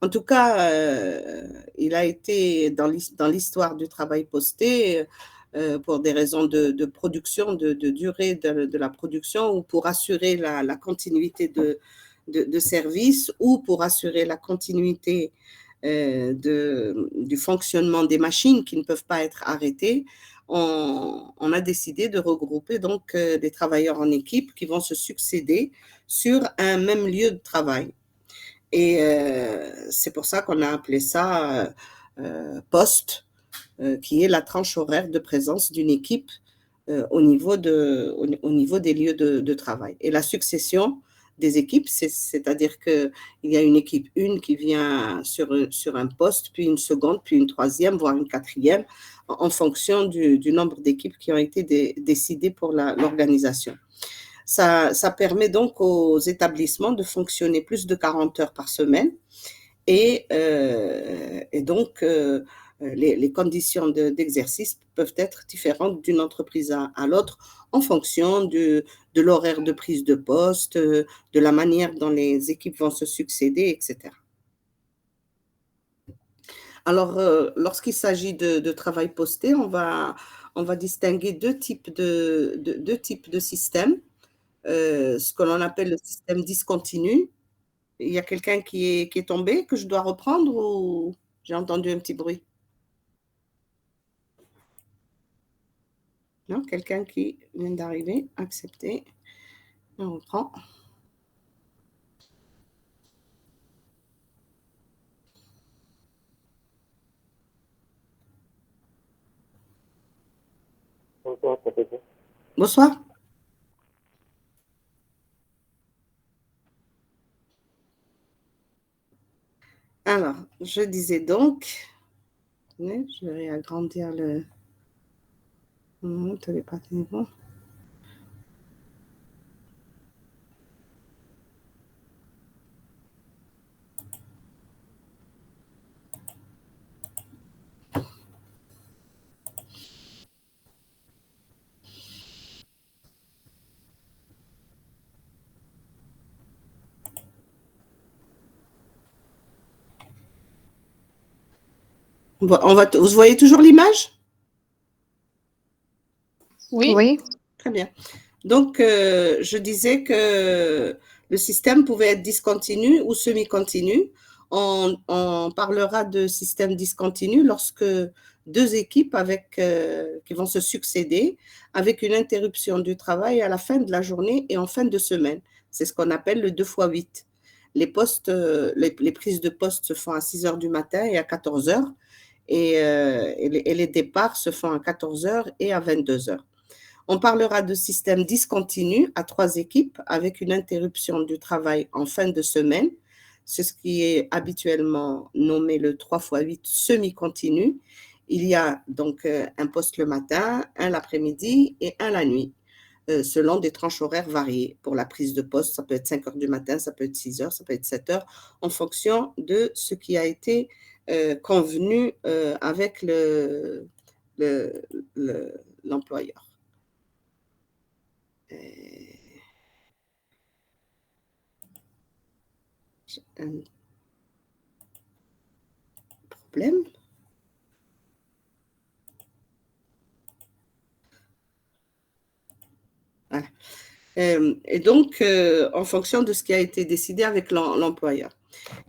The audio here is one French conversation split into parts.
En tout cas, il a été dans l'histoire du travail posté pour des raisons de production, de durée de la production, ou pour assurer la continuité de service, ou pour assurer la continuité du fonctionnement des machines qui ne peuvent pas être arrêtées. On a décidé de regrouper donc des travailleurs en équipe qui vont se succéder sur un même lieu de travail. Et c'est pour ça qu'on a appelé ça poste, qui est la tranche horaire de présence d'une équipe au niveau des lieux de travail. Et la succession des équipes, c'est-à-dire qu'il y a une équipe 1 qui vient sur un poste, puis une seconde, puis une troisième, voire une quatrième, en fonction du nombre d'équipes qui ont été décidées pour l'organisation. Ça permet donc aux établissements de fonctionner plus de 40 heures par semaine, et donc les conditions d'exercice peuvent être différentes d'une entreprise à l'autre en fonction de l'horaire de prise de poste, de la manière dont les équipes vont se succéder, etc. Alors, lorsqu'il s'agit de travail posté, on va distinguer deux types de systèmes. Ce que l'on appelle le système discontinu. Il y a quelqu'un qui est tombé, que je dois reprendre, ou j'ai entendu un petit bruit? Non, quelqu'un qui vient d'arriver, accepter. On reprend. Bonsoir. Alors, je disais donc, je vais agrandir le... Tu n'avais pas tenu bon. Bon, vous voyez toujours l'image? Oui. Oui. Très bien. Donc, je disais que le système pouvait être discontinu ou semi-continu. On parlera de système discontinu lorsque deux équipes qui vont se succéder avec une interruption du travail à la fin de la journée et en fin de semaine. C'est ce qu'on appelle le 2x8. Les prises de poste se font à 6 heures du matin et à 14 heures, et les départs se font à 14 heures et à 22 heures. On parlera de système discontinu à 3 équipes avec une interruption du travail en fin de semaine. C'est ce qui est habituellement nommé le 3x8 semi-continu. Il y a donc un poste le matin, un l'après-midi et un la nuit, selon des tranches horaires variées. Pour la prise de poste, ça peut être 5 heures du matin, ça peut être 6 heures, ça peut être 7 heures, en fonction de ce qui a été convenu avec l'employeur. J'ai un problème. Voilà. Et donc, en fonction de ce qui a été décidé avec l'employeur.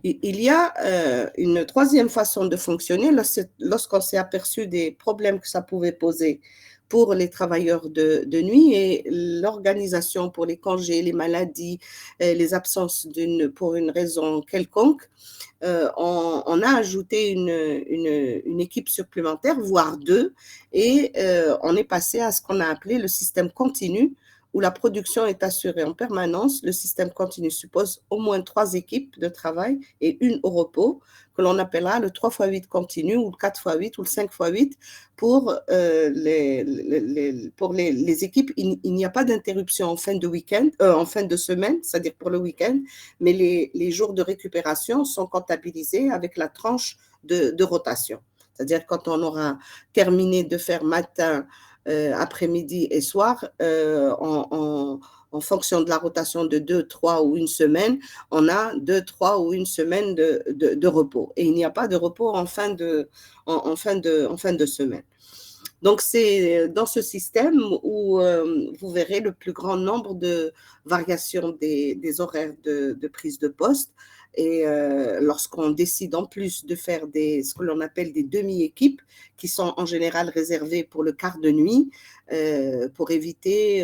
Il y a une troisième façon de fonctionner lorsqu'on s'est aperçu des problèmes que ça pouvait poser pour les travailleurs de nuit, et l'organisation pour les congés, les maladies, les absences pour une raison quelconque. On a ajouté une équipe supplémentaire, voire 2, et on est passé à ce qu'on a appelé le système continu, où la production est assurée en permanence. Le système continu suppose au moins 3 équipes de travail et une au repos, que l'on appellera le 3x8 continu, ou le 4x8 ou le 5x8. Pour les équipes, il n'y a pas d'interruption en fin de week-end, en fin de semaine, c'est-à-dire pour le week-end, mais les jours de récupération sont comptabilisés avec la tranche de rotation. C'est-à-dire quand on aura terminé de faire matin, après-midi et soir, on en fonction de la rotation de 2, 3 ou une semaine, on a 2, 3 ou une semaine de repos. Et il n'y a pas de repos en fin de semaine. Donc, c'est dans ce système où vous verrez le plus grand nombre de variations des horaires de prise de poste. Et lorsqu'on décide en plus de faire ce que l'on appelle des demi-équipes, qui sont en général réservées pour le quart de nuit, pour éviter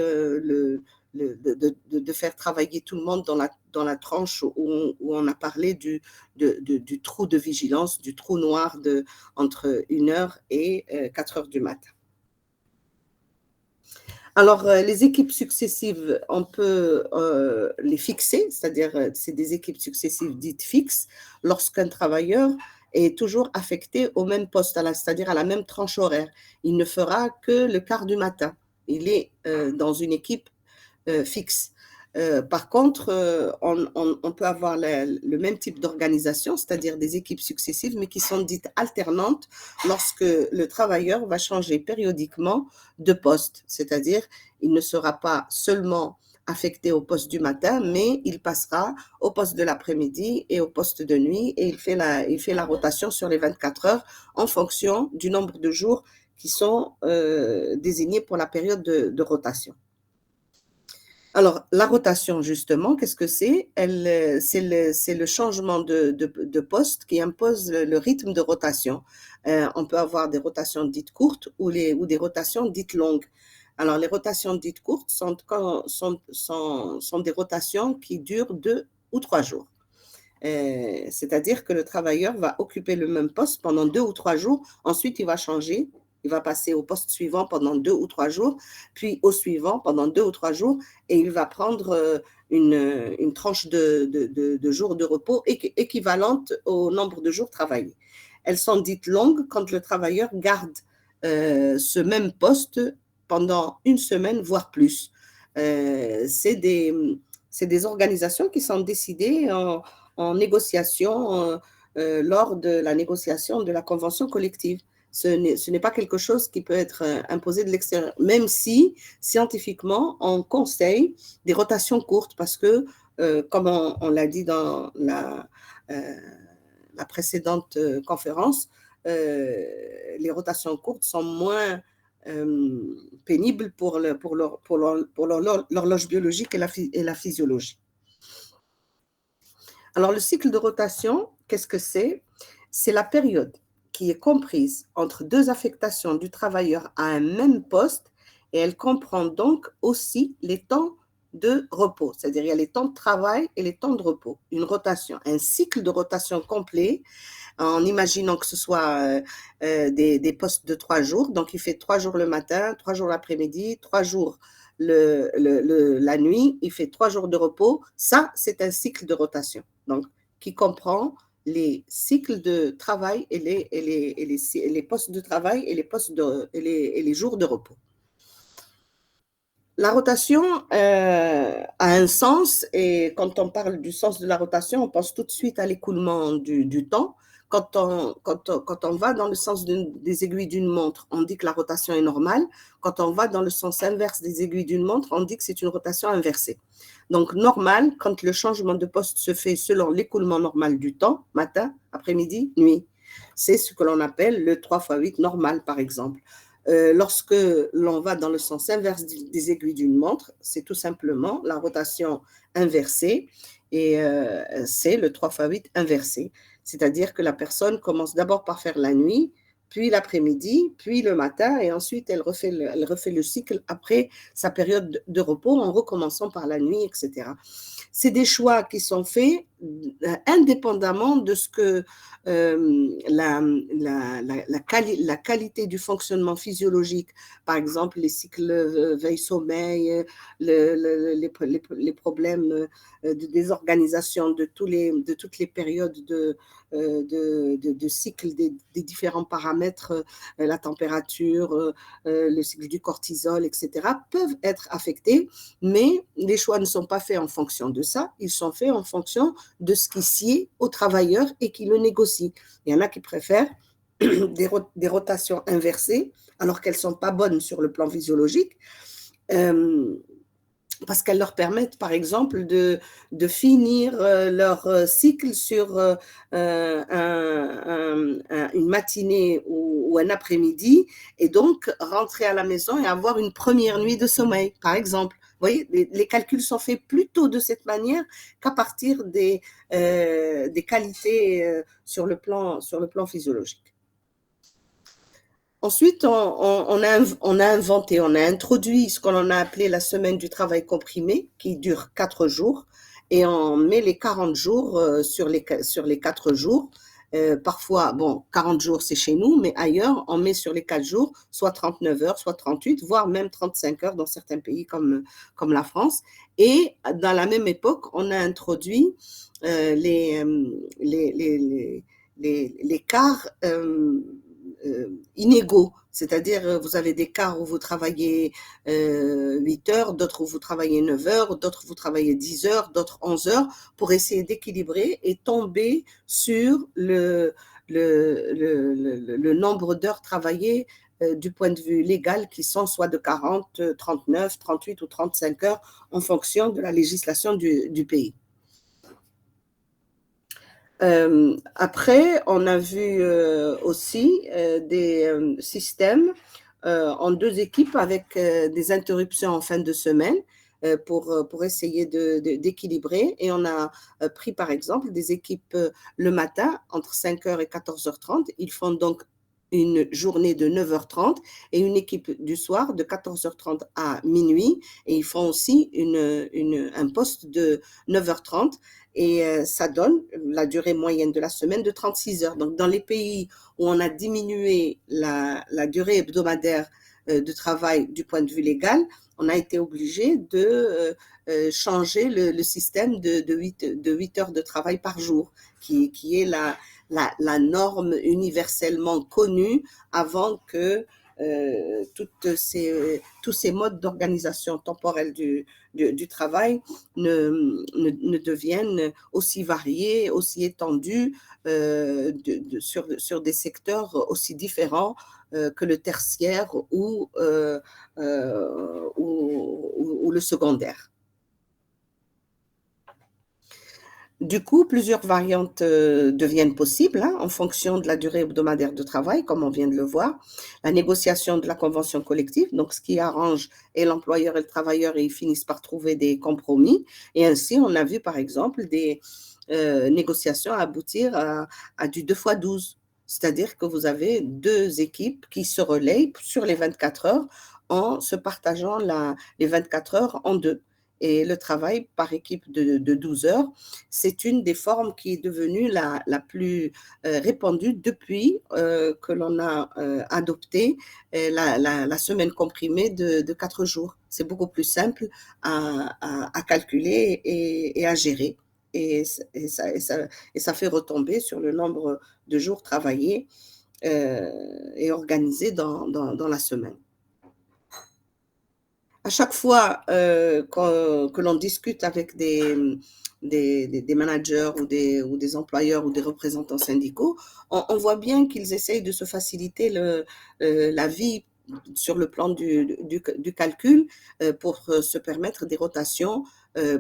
de faire travailler tout le monde dans la tranche où on a parlé du trou de vigilance, du trou noir entre 1h et 4h du matin. Alors, les équipes successives, on peut les fixer, c'est-à-dire c'est des équipes successives dites fixes, lorsqu'un travailleur est toujours affecté au même poste, c'est-à-dire à la même tranche horaire. Il ne fera que le quart du matin. Il est dans une équipe fixe. Par contre, on peut avoir le même type d'organisation, c'est-à-dire des équipes successives, mais qui sont dites alternantes lorsque le travailleur va changer périodiquement de poste, c'est-à-dire il ne sera pas seulement affecté au poste du matin, mais il passera au poste de l'après-midi et au poste de nuit, et il fait la rotation sur les 24 heures en fonction du nombre de jours qui sont désignés pour la période de rotation. Alors, la rotation, justement, qu'est-ce que c'est? C'est le changement de poste qui impose le rythme de rotation. On peut avoir des rotations dites courtes ou des rotations dites longues. Alors, les rotations dites courtes sont des rotations qui durent 2 ou 3 jours. C'est-à-dire que le travailleur va occuper le même poste pendant 2 ou 3 jours, ensuite il va changer. Il va passer au poste suivant pendant 2 ou 3 jours, puis au suivant pendant 2 ou 3 jours, et il va prendre une tranche de jours de repos équivalente au nombre de jours travaillés. Elles sont dites longues quand le travailleur garde ce même poste pendant une semaine, voire plus. C'est des organisations qui sont décidées en négociation lors de la négociation de la convention collective. Ce n'est pas quelque chose qui peut être imposé de l'extérieur, même si scientifiquement, on conseille des rotations courtes parce que, comme on l'a dit dans la précédente conférence, les rotations courtes sont moins pénibles pour l'horloge biologique et la physiologie. Alors, le cycle de rotation, qu'est-ce que c'est? C'est la période qui est comprise entre 2 affectations du travailleur à un même poste, et elle comprend donc aussi les temps de repos, c'est-à-dire il y a les temps de travail et les temps de repos. Une rotation, un cycle de rotation complet, en imaginant que ce soit des postes de 3 jours, donc il fait 3 jours le matin, 3 jours l'après-midi, 3 jours la nuit, il fait 3 jours de repos. Ça, c'est un cycle de rotation, donc qui comprend les cycles de travail et les postes de travail et les jours de repos. La rotation a un sens, et quand on parle du sens de la rotation, on pense tout de suite à l'écoulement du temps. Quand on va dans le sens des aiguilles d'une montre, on dit que la rotation est normale. Quand on va dans le sens inverse des aiguilles d'une montre, on dit que c'est une rotation inversée. Donc, normal, quand le changement de poste se fait selon l'écoulement normal du temps, matin, après-midi, nuit. C'est ce que l'on appelle le 3x8 normal, par exemple. Lorsque l'on va dans le sens inverse des aiguilles d'une montre, c'est tout simplement la rotation inversée, et c'est le 3x8 inversé. C'est-à-dire que la personne commence d'abord par faire la nuit, puis l'après-midi, puis le matin, et ensuite elle refait le cycle après sa période de repos en recommençant par la nuit, etc. C'est des choix qui sont faits indépendamment de ce que la qualité du fonctionnement physiologique, par exemple les cycles veille-sommeil, les problèmes de désorganisation de toutes les périodes de cycle des différents paramètres, la température, le cycle du cortisol, etc., peuvent être affectés, mais les choix ne sont pas faits en fonction de ça, ils sont faits en fonction de ce qui sied au travailleur et qui le négocie. Il y en a qui préfèrent des rotations inversées, alors qu'elles ne sont pas bonnes sur le plan physiologique. parce qu'elles leur permettent, par exemple, de finir leur cycle sur une matinée ou un après-midi, et donc rentrer à la maison et avoir une première nuit de sommeil, par exemple. Vous voyez, les calculs sont faits plutôt de cette manière qu'à partir des qualités sur le plan physiologique. Ensuite, on a inventé, on a introduit ce qu'on a appelé la semaine du travail comprimé, qui dure 4 jours, et on met les 40 jours sur les 4 jours. Parfois, bon, 40 jours c'est chez nous, mais ailleurs, on met sur les 4 jours soit 39 heures, soit 38, voire même 35 heures dans certains pays comme la France. Et dans la même époque, on a introduit les quarts inégaux. C'est-à-dire, vous avez des quarts où vous travaillez 8 heures, d'autres où vous travaillez 9 heures, d'autres où vous travaillez 10 heures, d'autres 11 heures, pour essayer d'équilibrer et tomber sur le nombre d'heures travaillées du point de vue légal, qui sont soit de 40, 39, 38 ou 35 heures en fonction de la législation du pays. Après, on a vu aussi des systèmes en 2 équipes avec des interruptions en fin de semaine pour essayer d'équilibrer. Et on a pris par exemple des équipes le matin entre 5h et 14h30. Ils font donc une journée de 9h30, et une équipe du soir de 14h30 à minuit, et ils font aussi un poste de 9h30, et ça donne la durée moyenne de la semaine de 36 heures. Donc, dans les pays où on a diminué la durée hebdomadaire de travail du point de vue légal, on a été obligé de changer le système de 8 heures de travail par jour, qui est la norme universellement connue avant que tous ces modes d'organisation temporelle du travail ne deviennent aussi variés, aussi étendus sur des secteurs aussi différents que le tertiaire ou le secondaire. Du coup, plusieurs variantes deviennent possibles en fonction de la durée hebdomadaire de travail, comme on vient de le voir. La négociation de la convention collective, donc ce qui arrange et l'employeur et le travailleur, et ils finissent par trouver des compromis. Et ainsi, on a vu par exemple des négociations aboutir à du 2x12. C'est-à-dire que vous avez 2 équipes qui se relayent sur les 24 heures en se partageant les 24 heures en 2. Et le travail par équipe de 12 heures, c'est une des formes qui est devenue la plus répandue depuis que l'on a adopté la semaine comprimée de 4 jours. C'est beaucoup plus simple à calculer et à gérer. Et ça fait retomber sur le nombre de jours travaillés et organisés dans la semaine. À chaque fois que l'on discute avec des managers ou des employeurs ou des représentants syndicaux, on voit bien qu'ils essayent de se faciliter la vie sur le plan du calcul pour se permettre des rotations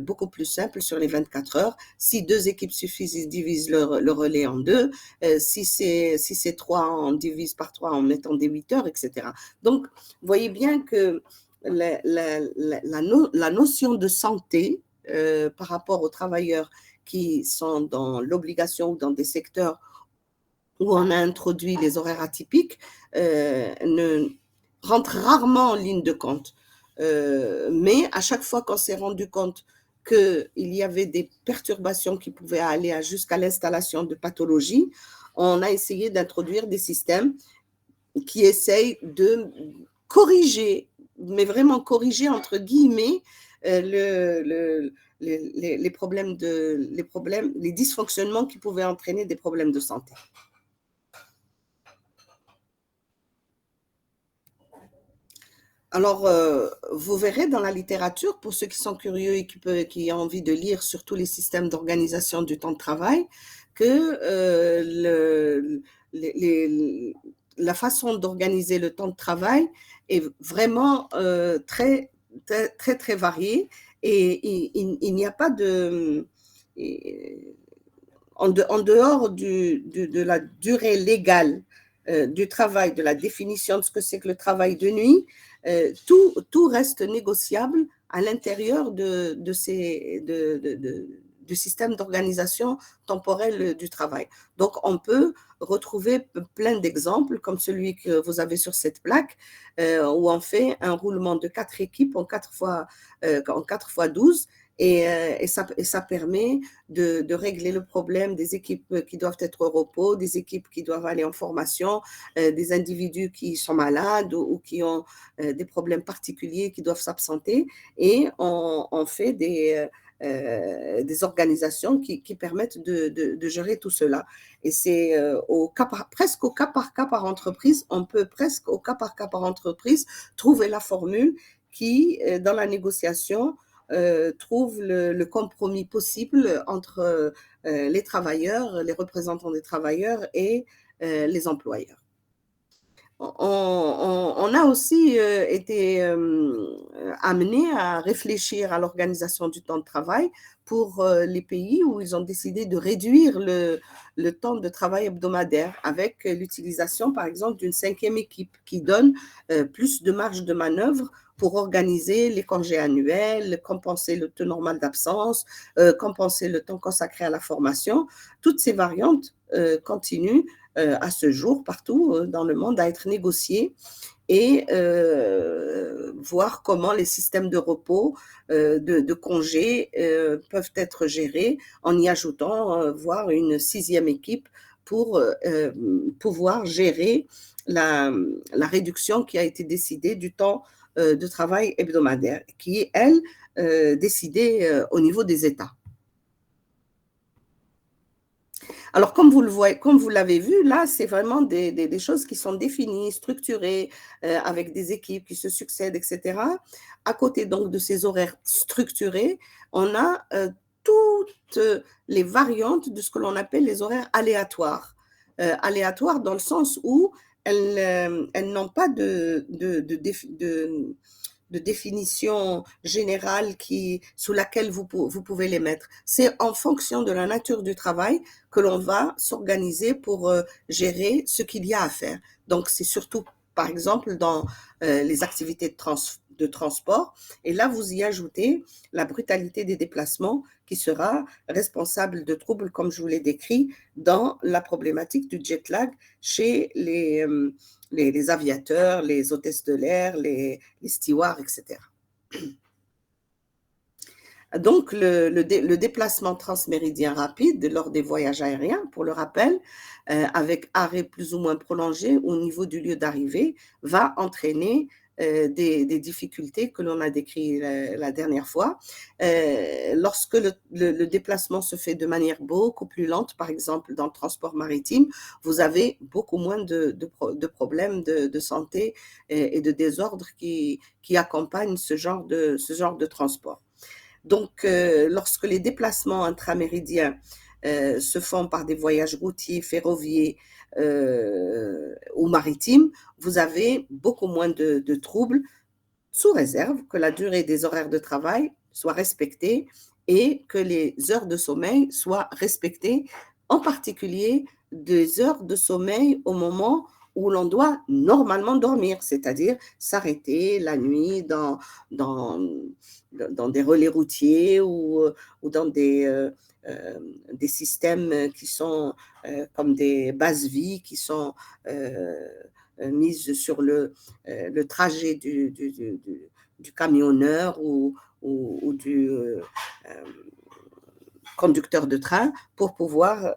beaucoup plus simples sur les 24 heures. Si 2 équipes suffisent, ils divisent le relais en 2. Si c'est 3, on divise par 3 en mettant des 8 heures, etc. Donc, vous voyez bien que la notion de santé par rapport aux travailleurs qui sont dans l'obligation ou dans des secteurs où on a introduit les horaires atypiques ne rentre rarement en ligne de compte. Mais à chaque fois qu'on s'est rendu compte qu'il y avait des perturbations qui pouvaient aller jusqu'à l'installation de pathologies, on a essayé d'introduire des systèmes qui essayent de corriger, mais vraiment corriger entre guillemets les problèmes les dysfonctionnements qui pouvaient entraîner des problèmes de santé. Alors, vous verrez dans la littérature, pour ceux qui sont curieux et qui ont envie de lire sur tous les systèmes d'organisation du temps de travail, que la façon d'organiser le temps de travail est vraiment très, très, très, très variée, Et il n'y a pas de... En dehors de la durée légale du travail, de la définition de ce que c'est que le travail de nuit, tout reste négociable à l'intérieur du système d'organisation temporelle du travail. Donc, on peut retrouver plein d'exemples comme celui que vous avez sur cette plaque, où on fait un roulement de 4 équipes en 4 fois 12, et ça permet de régler le problème des équipes qui doivent être au repos, des équipes qui doivent aller en formation, des individus qui sont malades ou qui ont des problèmes particuliers qui doivent s'absenter, et on fait des organisations qui permettent de gérer tout cela. Et c'est presque au cas par cas par entreprise, on peut presque au cas par cas par entreprise trouver la formule qui, dans la négociation, trouve le compromis possible entre les travailleurs, les représentants des travailleurs et les employeurs. On a aussi été amené à réfléchir à l'organisation du temps de travail pour les pays où ils ont décidé de réduire le temps de travail hebdomadaire avec l'utilisation, par exemple, d'une 5e équipe qui donne plus de marge de manœuvre pour organiser les congés annuels, compenser le temps normal d'absence, compenser le temps consacré à la formation. Toutes ces variantes continuent à ce jour partout dans le monde à être négociées, et voir comment les systèmes de repos, de congés peuvent être gérés en y ajoutant voire une 6e équipe pour pouvoir gérer la réduction qui a été décidée du temps de travail hebdomadaire, qui est, elle, décidée au niveau des États. Alors, comme vous l'avez vu, là, c'est vraiment des choses qui sont définies, structurées, avec des équipes qui se succèdent, etc. À côté donc de ces horaires structurés, on a toutes les variantes de ce que l'on appelle les horaires aléatoires. Aléatoires dans le sens où elles n'ont pas de définition générale sous laquelle vous pouvez les mettre. C'est en fonction de la nature du travail que l'on va s'organiser pour gérer ce qu'il y a à faire. Donc, c'est surtout, par exemple, dans les activités de transport. Et là, vous y ajoutez la brutalité des déplacements qui sera responsable de troubles, comme je vous l'ai décrit, dans la problématique du jet lag chez les aviateurs, les hôtesses de l'air, les stewards, etc. Donc, le déplacement transméridien rapide lors des voyages aériens, pour le rappel, avec arrêt plus ou moins prolongé au niveau du lieu d'arrivée, va entraîner des difficultés que l'on a décrites la dernière fois. Lorsque le déplacement se fait de manière beaucoup plus lente, par exemple dans le transport maritime, vous avez beaucoup moins de problèmes de santé et de désordre qui accompagnent ce genre de transport. Donc, lorsque les déplacements intraméridiens se font par des voyages routiers, ferroviaires ou maritimes, vous avez beaucoup moins de troubles, sous réserve que la durée des horaires de travail soit respectée et que les heures de sommeil soient respectées, en particulier des heures de sommeil au moment où l'on doit normalement dormir, c'est-à-dire s'arrêter la nuit dans des relais routiers ou dans des systèmes qui sont comme des bases-vie qui sont mises sur le trajet du camionneur ou du conducteur de train pour pouvoir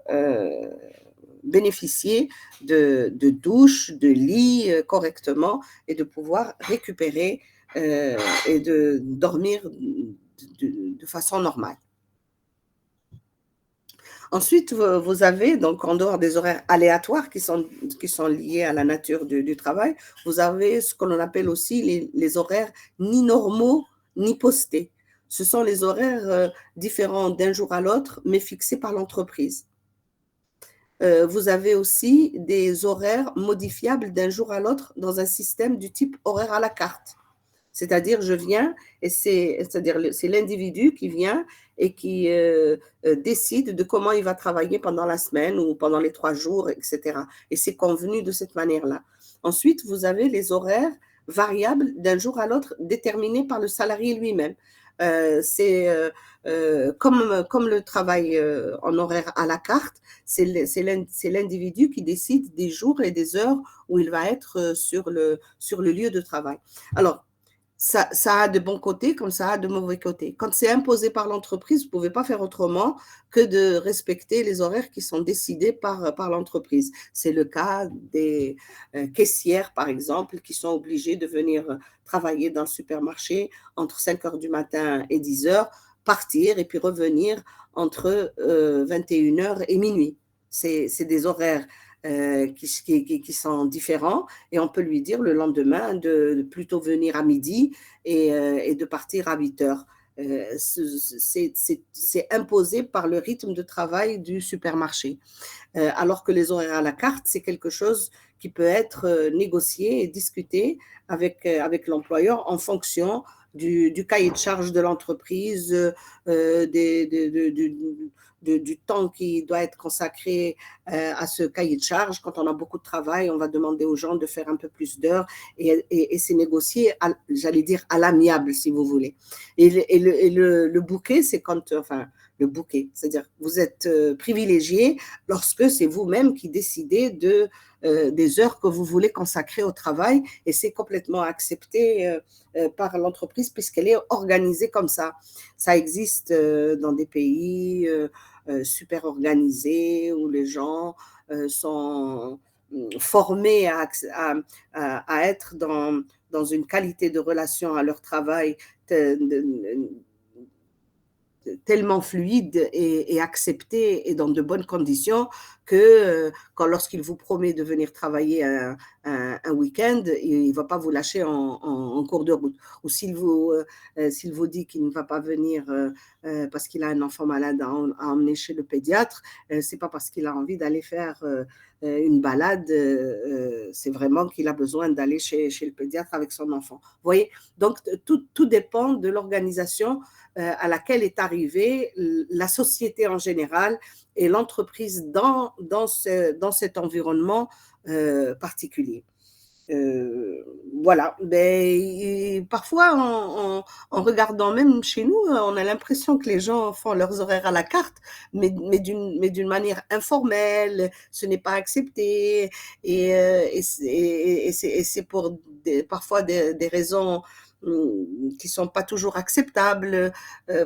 bénéficier de douches, de lits correctement et de pouvoir récupérer et de dormir de façon normale. Ensuite, vous avez, donc en dehors des horaires aléatoires qui sont liés à la nature du travail, vous avez ce que l'on appelle aussi les horaires ni normaux ni postés. Ce sont les horaires différents d'un jour à l'autre, mais fixés par l'entreprise. Vous avez aussi des horaires modifiables d'un jour à l'autre dans un système du type horaire à la carte. C'est-à-dire, je viens et c'est l'individu qui vient et qui décide de comment il va travailler pendant la semaine ou pendant les 3 jours, etc. Et c'est convenu de cette manière-là. Ensuite, vous avez les horaires variables d'un jour à l'autre déterminés par le salarié lui-même. C'est comme le travail en horaire à la carte, c'est l'individu qui décide des jours et des heures où il va être sur le lieu de travail. Alors, ça a de bons côtés comme ça a de mauvais côtés. Quand c'est imposé par l'entreprise, vous ne pouvez pas faire autrement que de respecter les horaires qui sont décidés par l'entreprise. C'est le cas des caissières, par exemple, qui sont obligées de venir travailler dans le supermarché entre 5 heures du matin et 10 heures, partir et puis revenir entre 21 heures et minuit. C'est des horaires qui sont différents et on peut lui dire le lendemain de plutôt venir à midi et de partir à 8 heures. C'est imposé par le rythme de travail du supermarché. Alors que les horaires à la carte, c'est quelque chose qui peut être négocié et discuté avec l'employeur en fonction du cahier de charge de l'entreprise, du temps qui doit être consacré à ce cahier de charge. Quand on a beaucoup de travail, on va demander aux gens de faire un peu plus d'heures et c'est négocié, j'allais dire, à l'amiable, si vous voulez. Et le bouquet, c'est quand, enfin, le bouquet, c'est-à-dire vous êtes privilégié lorsque c'est vous-même qui décidez des heures que vous voulez consacrer au travail et c'est complètement accepté par l'entreprise puisqu'elle est organisée comme ça. Ça existe dans des pays super organisés où les gens sont formés à être dans une qualité de relation à leur travail tellement fluide et accepté et dans de bonnes conditions que lorsqu'il vous promet de venir travailler un week-end, il ne va pas vous lâcher en cours de route. Ou s'il vous dit qu'il ne va pas venir parce qu'il a un enfant malade à emmener chez le pédiatre, ce n'est pas parce qu'il a envie d'aller faire une balade, c'est vraiment qu'il a besoin d'aller chez le pédiatre avec son enfant. Vous voyez, donc tout dépend de l'organisation à laquelle est arrivée la société en général et l'entreprise dans cet environnement particulier. Voilà. Parfois, en regardant même chez nous, on a l'impression que les gens font leurs horaires à la carte, mais d'une manière informelle, ce n'est pas accepté, et c'est pour parfois des raisons qui sont pas toujours acceptables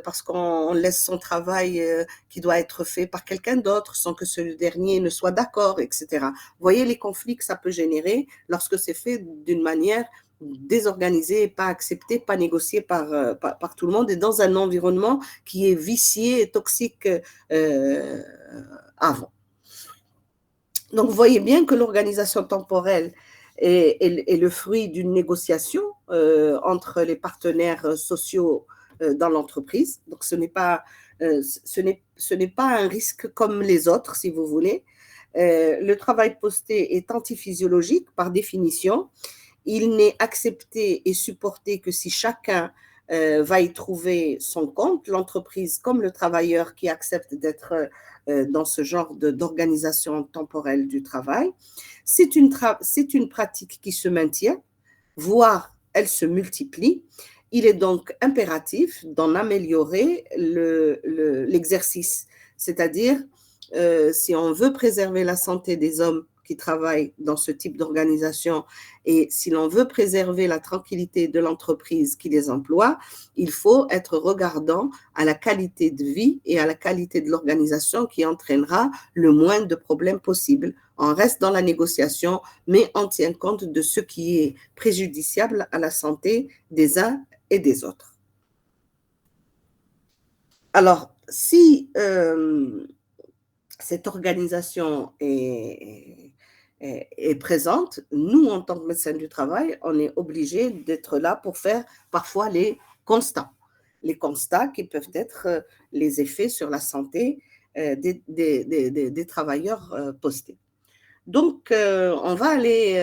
parce qu'on laisse son travail qui doit être fait par quelqu'un d'autre sans que ce dernier ne soit d'accord, etc. Vous voyez les conflits que ça peut générer lorsque c'est fait d'une manière désorganisée, pas acceptée, pas négociée par tout le monde et dans un environnement qui est vicié et toxique avant. Donc, vous voyez bien que l'organisation temporelle est le fruit d'une négociation entre les partenaires sociaux dans l'entreprise. Donc, ce n'est pas un risque comme les autres, si vous voulez. Le travail posté est antiphysiologique par définition. Il n'est accepté et supporté que si chacun va y trouver son compte, l'entreprise comme le travailleur qui accepte d'être dans ce genre d'organisation temporelle du travail. C'est une pratique qui se maintient, voire elle se multiplie. Il est donc impératif d'en améliorer l'exercice, c'est-à-dire si on veut préserver la santé des hommes qui travaillent dans ce type d'organisation et si l'on veut préserver la tranquillité de l'entreprise qui les emploie, il faut être regardant à la qualité de vie et à la qualité de l'organisation qui entraînera le moins de problèmes possible. On reste dans la négociation, mais on tient compte de ce qui est préjudiciable à la santé des uns et des autres. Alors, si cette organisation est présente, nous, en tant que médecins du travail, on est obligés d'être là pour faire parfois les constats. Les constats qui peuvent être les effets sur la santé des travailleurs postés. Donc, on va aller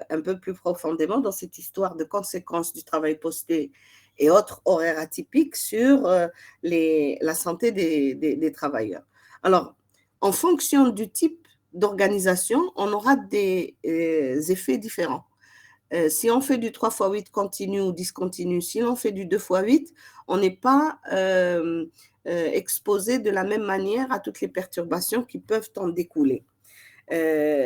un peu plus profondément dans cette histoire de conséquences du travail posté et autres horaires atypiques sur la santé des travailleurs. Alors, en fonction du type d'organisation, on aura des effets différents. Si on fait du 3x8 continu ou discontinu, si on fait du 2x8, on n'est pas exposé de la même manière à toutes les perturbations qui peuvent en découler. Les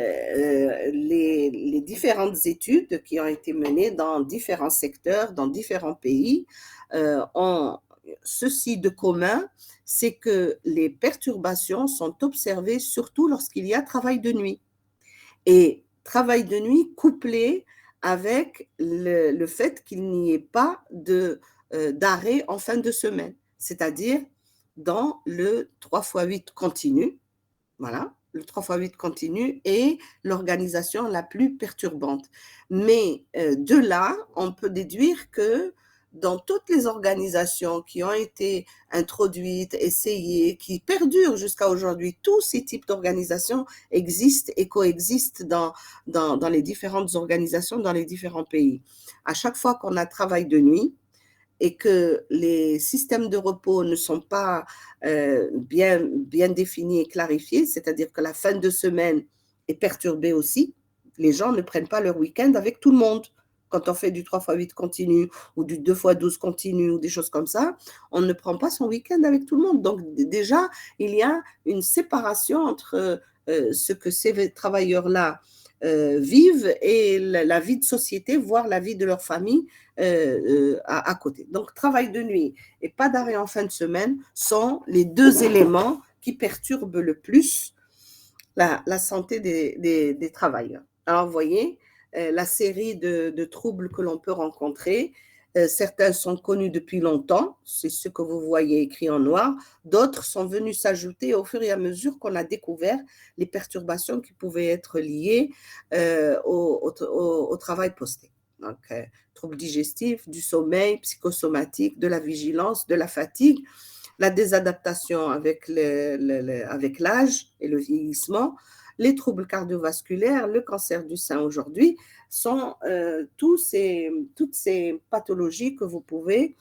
différentes études qui ont été menées dans différents secteurs, dans différents pays, ont ceci de commun, c'est que les perturbations sont observées surtout lorsqu'il y a travail de nuit. Et travail de nuit couplé avec le fait qu'il n'y ait pas d'arrêt en fin de semaine, c'est-à-dire dans le 3x8 continu, voilà, le 3x8 continu est l'organisation la plus perturbante. Mais de là, on peut déduire que dans toutes les organisations qui ont été introduites, essayées, qui perdurent jusqu'à aujourd'hui, tous ces types d'organisations existent et coexistent dans les différentes organisations, dans les différents pays. À chaque fois qu'on a travail de nuit, et que les systèmes de repos ne sont pas bien définis et clarifiés, c'est-à-dire que la fin de semaine est perturbée aussi, les gens ne prennent pas leur week-end avec tout le monde. Quand on fait du 3x8 continu ou du 2x12 continu ou des choses comme ça, on ne prend pas son week-end avec tout le monde. Donc déjà, il y a une séparation entre ce que ces travailleurs-là vivent et la vie de société, voire la vie de leur famille à côté. Donc, travail de nuit et pas d'arrêt en fin de semaine sont les deux éléments qui perturbent le plus la santé des travailleurs. Alors, vous voyez, la série de troubles que l'on peut rencontrer, certains sont connus depuis longtemps, c'est ce que vous voyez écrit en noir, d'autres sont venus s'ajouter au fur et à mesure qu'on a découvert les perturbations qui pouvaient être liées au travail posté. Donc, troubles digestifs, du sommeil, psychosomatique, de la vigilance, de la fatigue, la désadaptation avec l'âge et le vieillissement, les troubles cardiovasculaires, le cancer du sein aujourd'hui, sont toutes ces pathologies que vous pouvez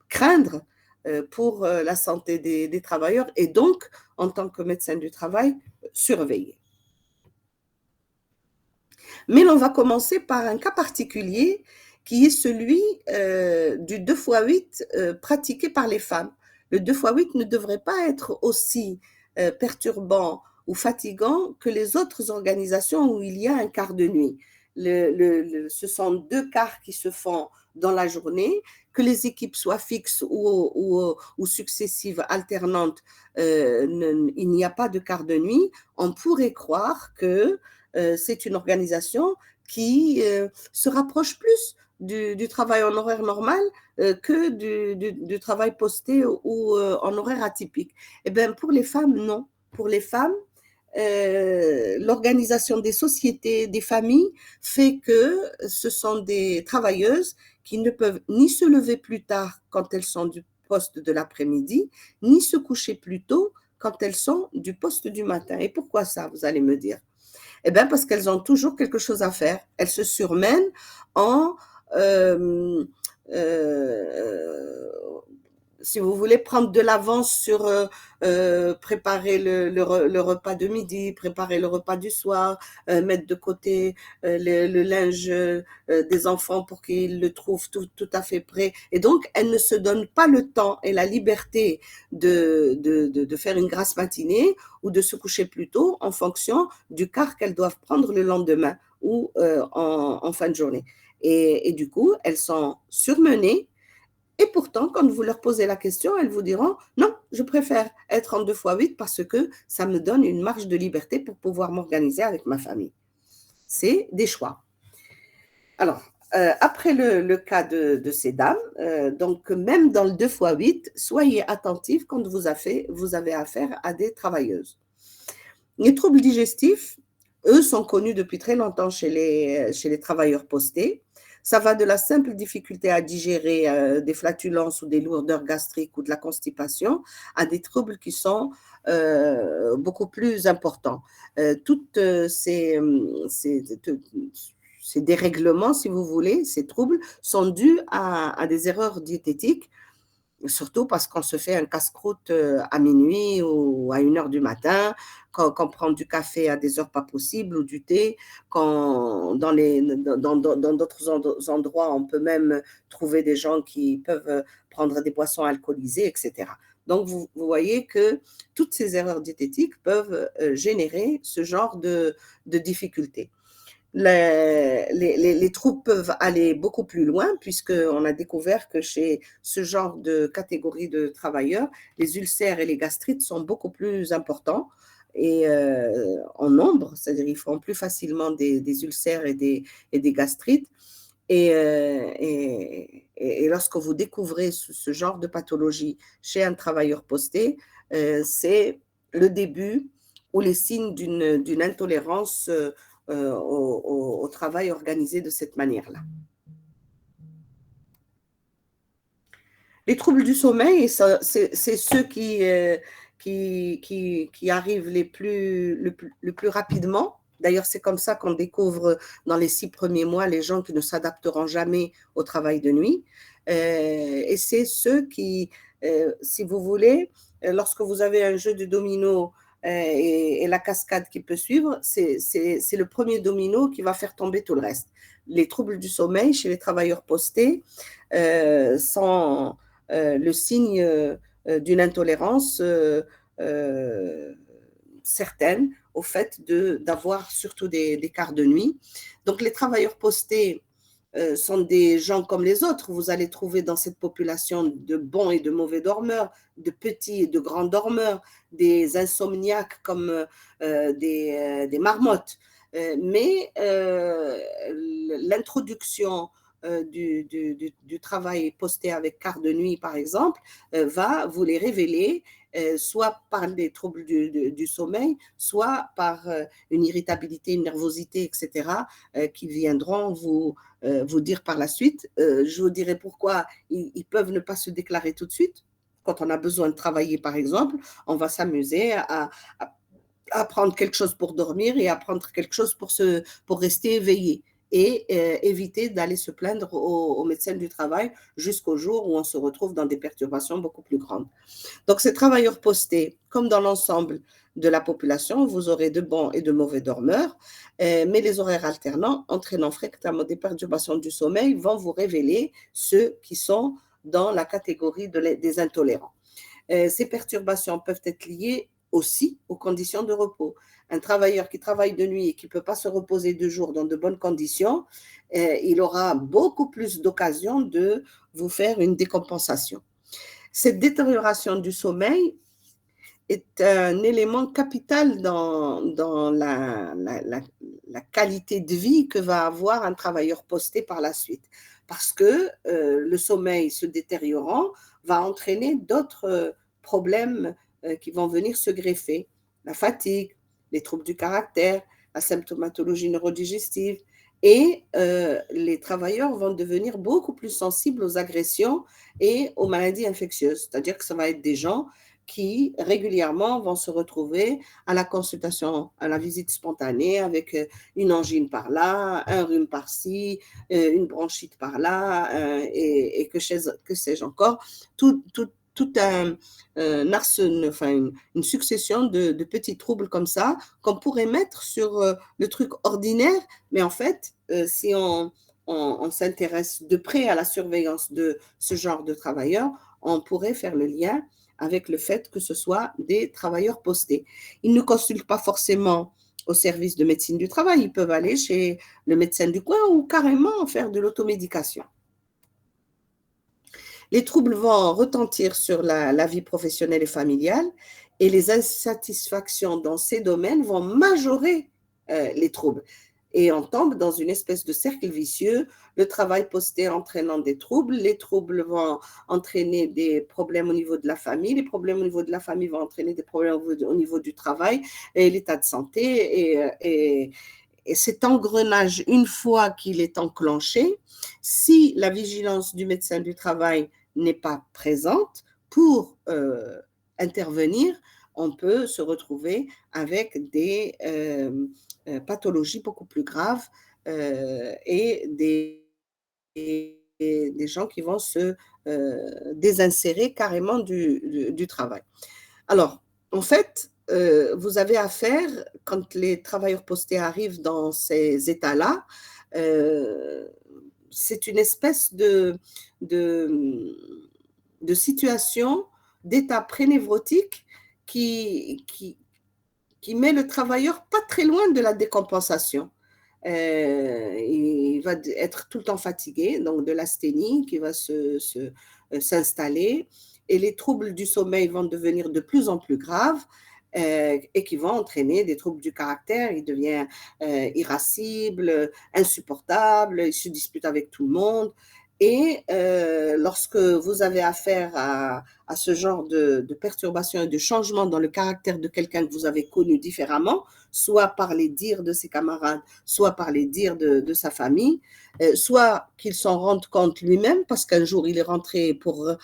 craindre pour la santé des travailleurs et donc, en tant que médecin du travail, surveiller. Mais l'on va commencer par un cas particulier qui est celui du 2x8 pratiqué par les femmes. Le 2x8 ne devrait pas être aussi perturbant ou fatigant que les autres organisations où il y a un quart de nuit. Ce sont 2 quarts qui se font dans la journée, que les équipes soient fixes ou successives, alternantes, il n'y a pas de quart de nuit. On pourrait croire que c'est une organisation qui se rapproche plus du travail en horaire normal que du travail posté ou en horaire atypique. Eh bien, pour les femmes, non. Pour les femmes, l'organisation des sociétés, des familles, fait que ce sont des travailleuses qui ne peuvent ni se lever plus tard quand elles sont du poste de l'après-midi, ni se coucher plus tôt quand elles sont du poste du matin. Et pourquoi ça, vous allez me dire? Eh bien, parce qu'elles ont toujours quelque chose à faire. Elles se surmènent en, si vous voulez, prendre de l'avance sur préparer le repas de midi, préparer le repas du soir, mettre de côté le linge des enfants pour qu'ils le trouvent tout à fait prêt. Et donc, elles ne se donnent pas le temps et la liberté de faire une grasse matinée ou de se coucher plus tôt en fonction du quart qu'elles doivent prendre le lendemain ou en fin de journée. Et du coup, elles sont surmenées. Et pourtant, quand vous leur posez la question, elles vous diront « Non, je préfère être en 2x8 parce que ça me donne une marge de liberté pour pouvoir m'organiser avec ma famille. » C'est des choix. Alors, après le cas de ces dames, donc même dans le 2x8, soyez attentifs quand vous avez affaire à des travailleuses. Les troubles digestifs, eux, sont connus depuis très longtemps chez les travailleurs postés. Ça va de la simple difficulté à digérer des flatulences ou des lourdeurs gastriques ou de la constipation à des troubles qui sont beaucoup plus importants. Toutes ces dérèglements, si vous voulez, ces troubles, sont dus à des erreurs diététiques, surtout parce qu'on se fait un casse-croûte à minuit ou à 1 heure du matin, qu'on prend du café à des heures pas possibles ou du thé, quand dans d'autres endroits, on peut même trouver des gens qui peuvent prendre des boissons alcoolisées, etc. Donc, vous voyez que toutes ces erreurs diététiques peuvent générer ce genre de difficultés. Les troubles peuvent aller beaucoup plus loin puisqu'on a découvert que chez ce genre de catégorie de travailleurs, les ulcères et les gastrites sont beaucoup plus importants et en nombre, c'est-à-dire ils font plus facilement des ulcères et des gastrites. Et lorsque vous découvrez ce genre de pathologie chez un travailleur posté, c'est le début ou les signes d'une intolérance au travail organisé de cette manière-là. Les troubles du sommeil, c'est ceux qui arrivent le plus rapidement. D'ailleurs, c'est comme ça qu'on découvre dans les 6 premiers mois les gens qui ne s'adapteront jamais au travail de nuit. Et c'est ceux qui, si vous voulez, lorsque vous avez un jeu de dominos et la cascade qui peut suivre, c'est le premier domino qui va faire tomber tout le reste. Les troubles du sommeil chez les travailleurs postés sont le signe d'une intolérance certaine au fait d'avoir surtout des quarts de nuit. Donc les travailleurs postés sont des gens comme les autres. Vous allez trouver dans cette population de bons et de mauvais dormeurs, de petits et de grands dormeurs, des insomniaques comme des marmottes. Mais l'introduction du travail posté avec quart de nuit, par exemple, va vous les révéler, soit par les troubles du sommeil, soit par une irritabilité, une nervosité, etc., qui viendront vous dire par la suite. Je vous dirai pourquoi ils peuvent ne pas se déclarer tout de suite. Quand on a besoin de travailler, par exemple, on va s'amuser à prendre quelque chose pour dormir et à prendre quelque chose pour rester éveillé et éviter d'aller se plaindre au médecin du travail jusqu'au jour où on se retrouve dans des perturbations beaucoup plus grandes. Donc, ces travailleurs postés, comme dans l'ensemble de la population, vous aurez de bons et de mauvais dormeurs, mais les horaires alternants entraînant fréquemment des perturbations du sommeil vont vous révéler ceux qui sont dans la catégorie des intolérants. Ces perturbations peuvent être liées aussi aux conditions de repos. Un travailleur qui travaille de nuit et qui ne peut pas se reposer de jour dans de bonnes conditions, il aura beaucoup plus d'occasions de vous faire une décompensation. Cette détérioration du sommeil est un élément capital dans la qualité de vie que va avoir un travailleur posté par la suite. Parce que le sommeil se détériorant va entraîner d'autres problèmes qui vont venir se greffer. La fatigue, les troubles du caractère, la symptomatologie neurodigestive. Et les travailleurs vont devenir beaucoup plus sensibles aux agressions et aux maladies infectieuses. C'est-à-dire que ça va être des gens qui régulièrement vont se retrouver à la consultation, à la visite spontanée avec une angine par là, un rhume par-ci, une bronchite par là, et que sais-je encore, tout une succession de petits troubles comme ça qu'on pourrait mettre sur le truc ordinaire, mais en fait, si on s'intéresse de près à la surveillance de ce genre de travailleurs, on pourrait faire le lien avec le fait que ce soit des travailleurs postés. Ils ne consultent pas forcément au service de médecine du travail, ils peuvent aller chez le médecin du coin ou carrément faire de l'automédication. Les troubles vont retentir sur la vie professionnelle et familiale et les insatisfactions dans ces domaines vont majorer les troubles. Et on tombe dans une espèce de cercle vicieux, le travail posté entraînant des troubles, les troubles vont entraîner des problèmes au niveau de la famille, les problèmes au niveau de la famille vont entraîner des problèmes au niveau du travail et l'état de santé et cet engrenage, une fois qu'il est enclenché, si la vigilance du médecin du travail n'est pas présente pour intervenir, on peut se retrouver avec des pathologies beaucoup plus graves et des gens qui vont se désinsérer carrément du travail. Alors, en fait, vous avez affaire, quand les travailleurs postés arrivent dans ces états-là, euh, c'est une espèce de, de situation, d'état prénévrotique qui met le travailleur pas très loin de la décompensation. Il va être tout le temps fatigué, donc de l'asthénie qui va s'installer, et les troubles du sommeil vont devenir de plus en plus graves et qui vont entraîner des troubles du caractère. Il devient irascible, insupportable, il se dispute avec tout le monde. Et lorsque vous avez affaire à ce genre de perturbation et de changement dans le caractère de quelqu'un que vous avez connu différemment, soit par les dires de ses camarades, soit par les dires de sa famille, soit qu'il s'en rende compte lui-même, parce qu'un jour il est rentré pour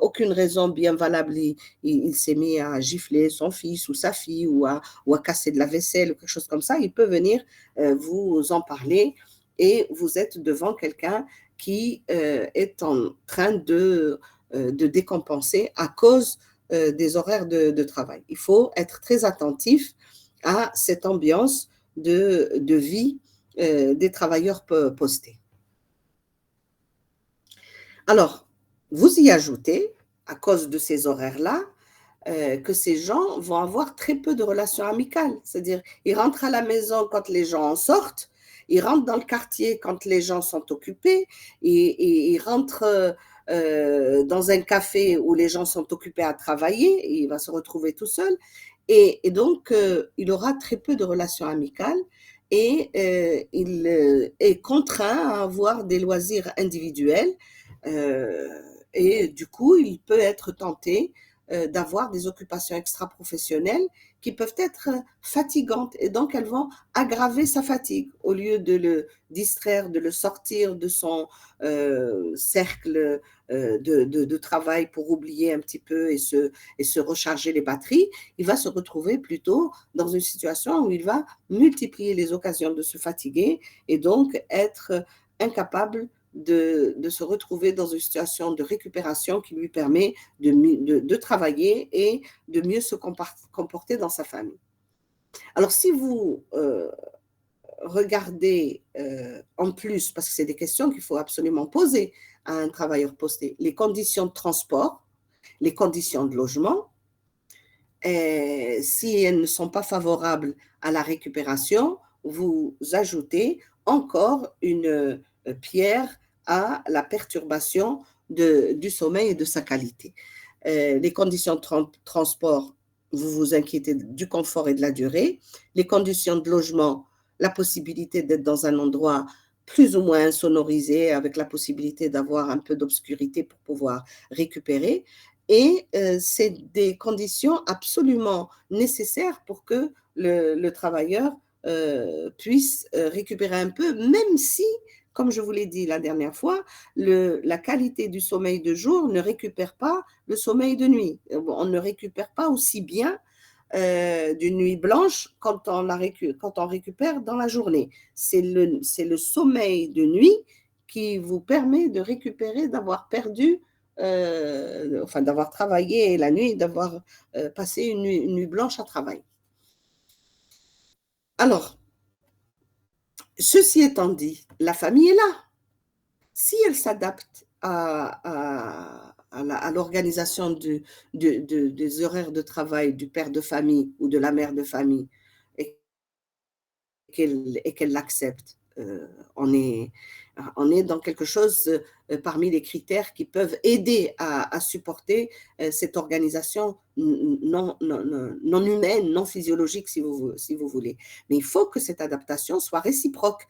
aucune raison bien valable, il s'est mis à gifler son fils ou sa fille ou à casser de la vaisselle ou quelque chose comme ça, il peut venir vous en parler et vous êtes devant quelqu'un qui est en train de décompenser à cause des horaires de travail. Il faut être très attentif à cette ambiance de vie des travailleurs postés. Alors, vous y ajoutez, à cause de ces horaires-là, que ces gens vont avoir très peu de relations amicales. C'est-à-dire, ils rentrent à la maison quand les gens en sortent, ils rentrent dans le quartier quand les gens sont occupés, et ils rentrent dans un café où les gens sont occupés à travailler, et il va se retrouver tout seul. Et donc, il aura très peu de relations amicales et il est contraint à avoir des loisirs individuels. euh, et du coup, il peut être tenté d'avoir des occupations extra-professionnelles qui peuvent être fatigantes et donc elles vont aggraver sa fatigue au lieu de le distraire, de le sortir de son cercle de travail pour oublier un petit peu et se recharger les batteries. Il va se retrouver plutôt dans une situation où il va multiplier les occasions de se fatiguer et donc être incapable de se retrouver dans une situation de récupération qui lui permet de travailler et de mieux se comporter dans sa famille. Alors, si vous regardez en plus, parce que c'est des questions qu'il faut absolument poser à un travailleur posté, les conditions de transport, les conditions de logement, et si elles ne sont pas favorables à la récupération, vous ajoutez encore une pierre à la perturbation du sommeil et de sa qualité. Les conditions de transport, vous vous inquiétez du confort et de la durée. Les conditions de logement, la possibilité d'être dans un endroit plus ou moins insonorisé, avec la possibilité d'avoir un peu d'obscurité pour pouvoir récupérer. Et c'est des conditions absolument nécessaires pour que le travailleur puisse récupérer un peu, même si, comme je vous l'ai dit la dernière fois, la qualité du sommeil de jour ne récupère pas le sommeil de nuit. On ne récupère pas aussi bien d'une nuit blanche quand on récupère dans la journée. C'est le sommeil de nuit qui vous permet de récupérer, d'avoir perdu, enfin d'avoir travaillé la nuit, d'avoir passé une nuit blanche à travail. Alors, ceci étant dit, la famille est là. Si elle s'adapte à l'organisation des horaires de travail du père de famille ou de la mère de famille et qu'elle l'accepte, on est, On est dans quelque chose parmi les critères qui peuvent aider à supporter cette organisation non humaine, non physiologique, si vous voulez. Mais il faut que cette adaptation soit réciproque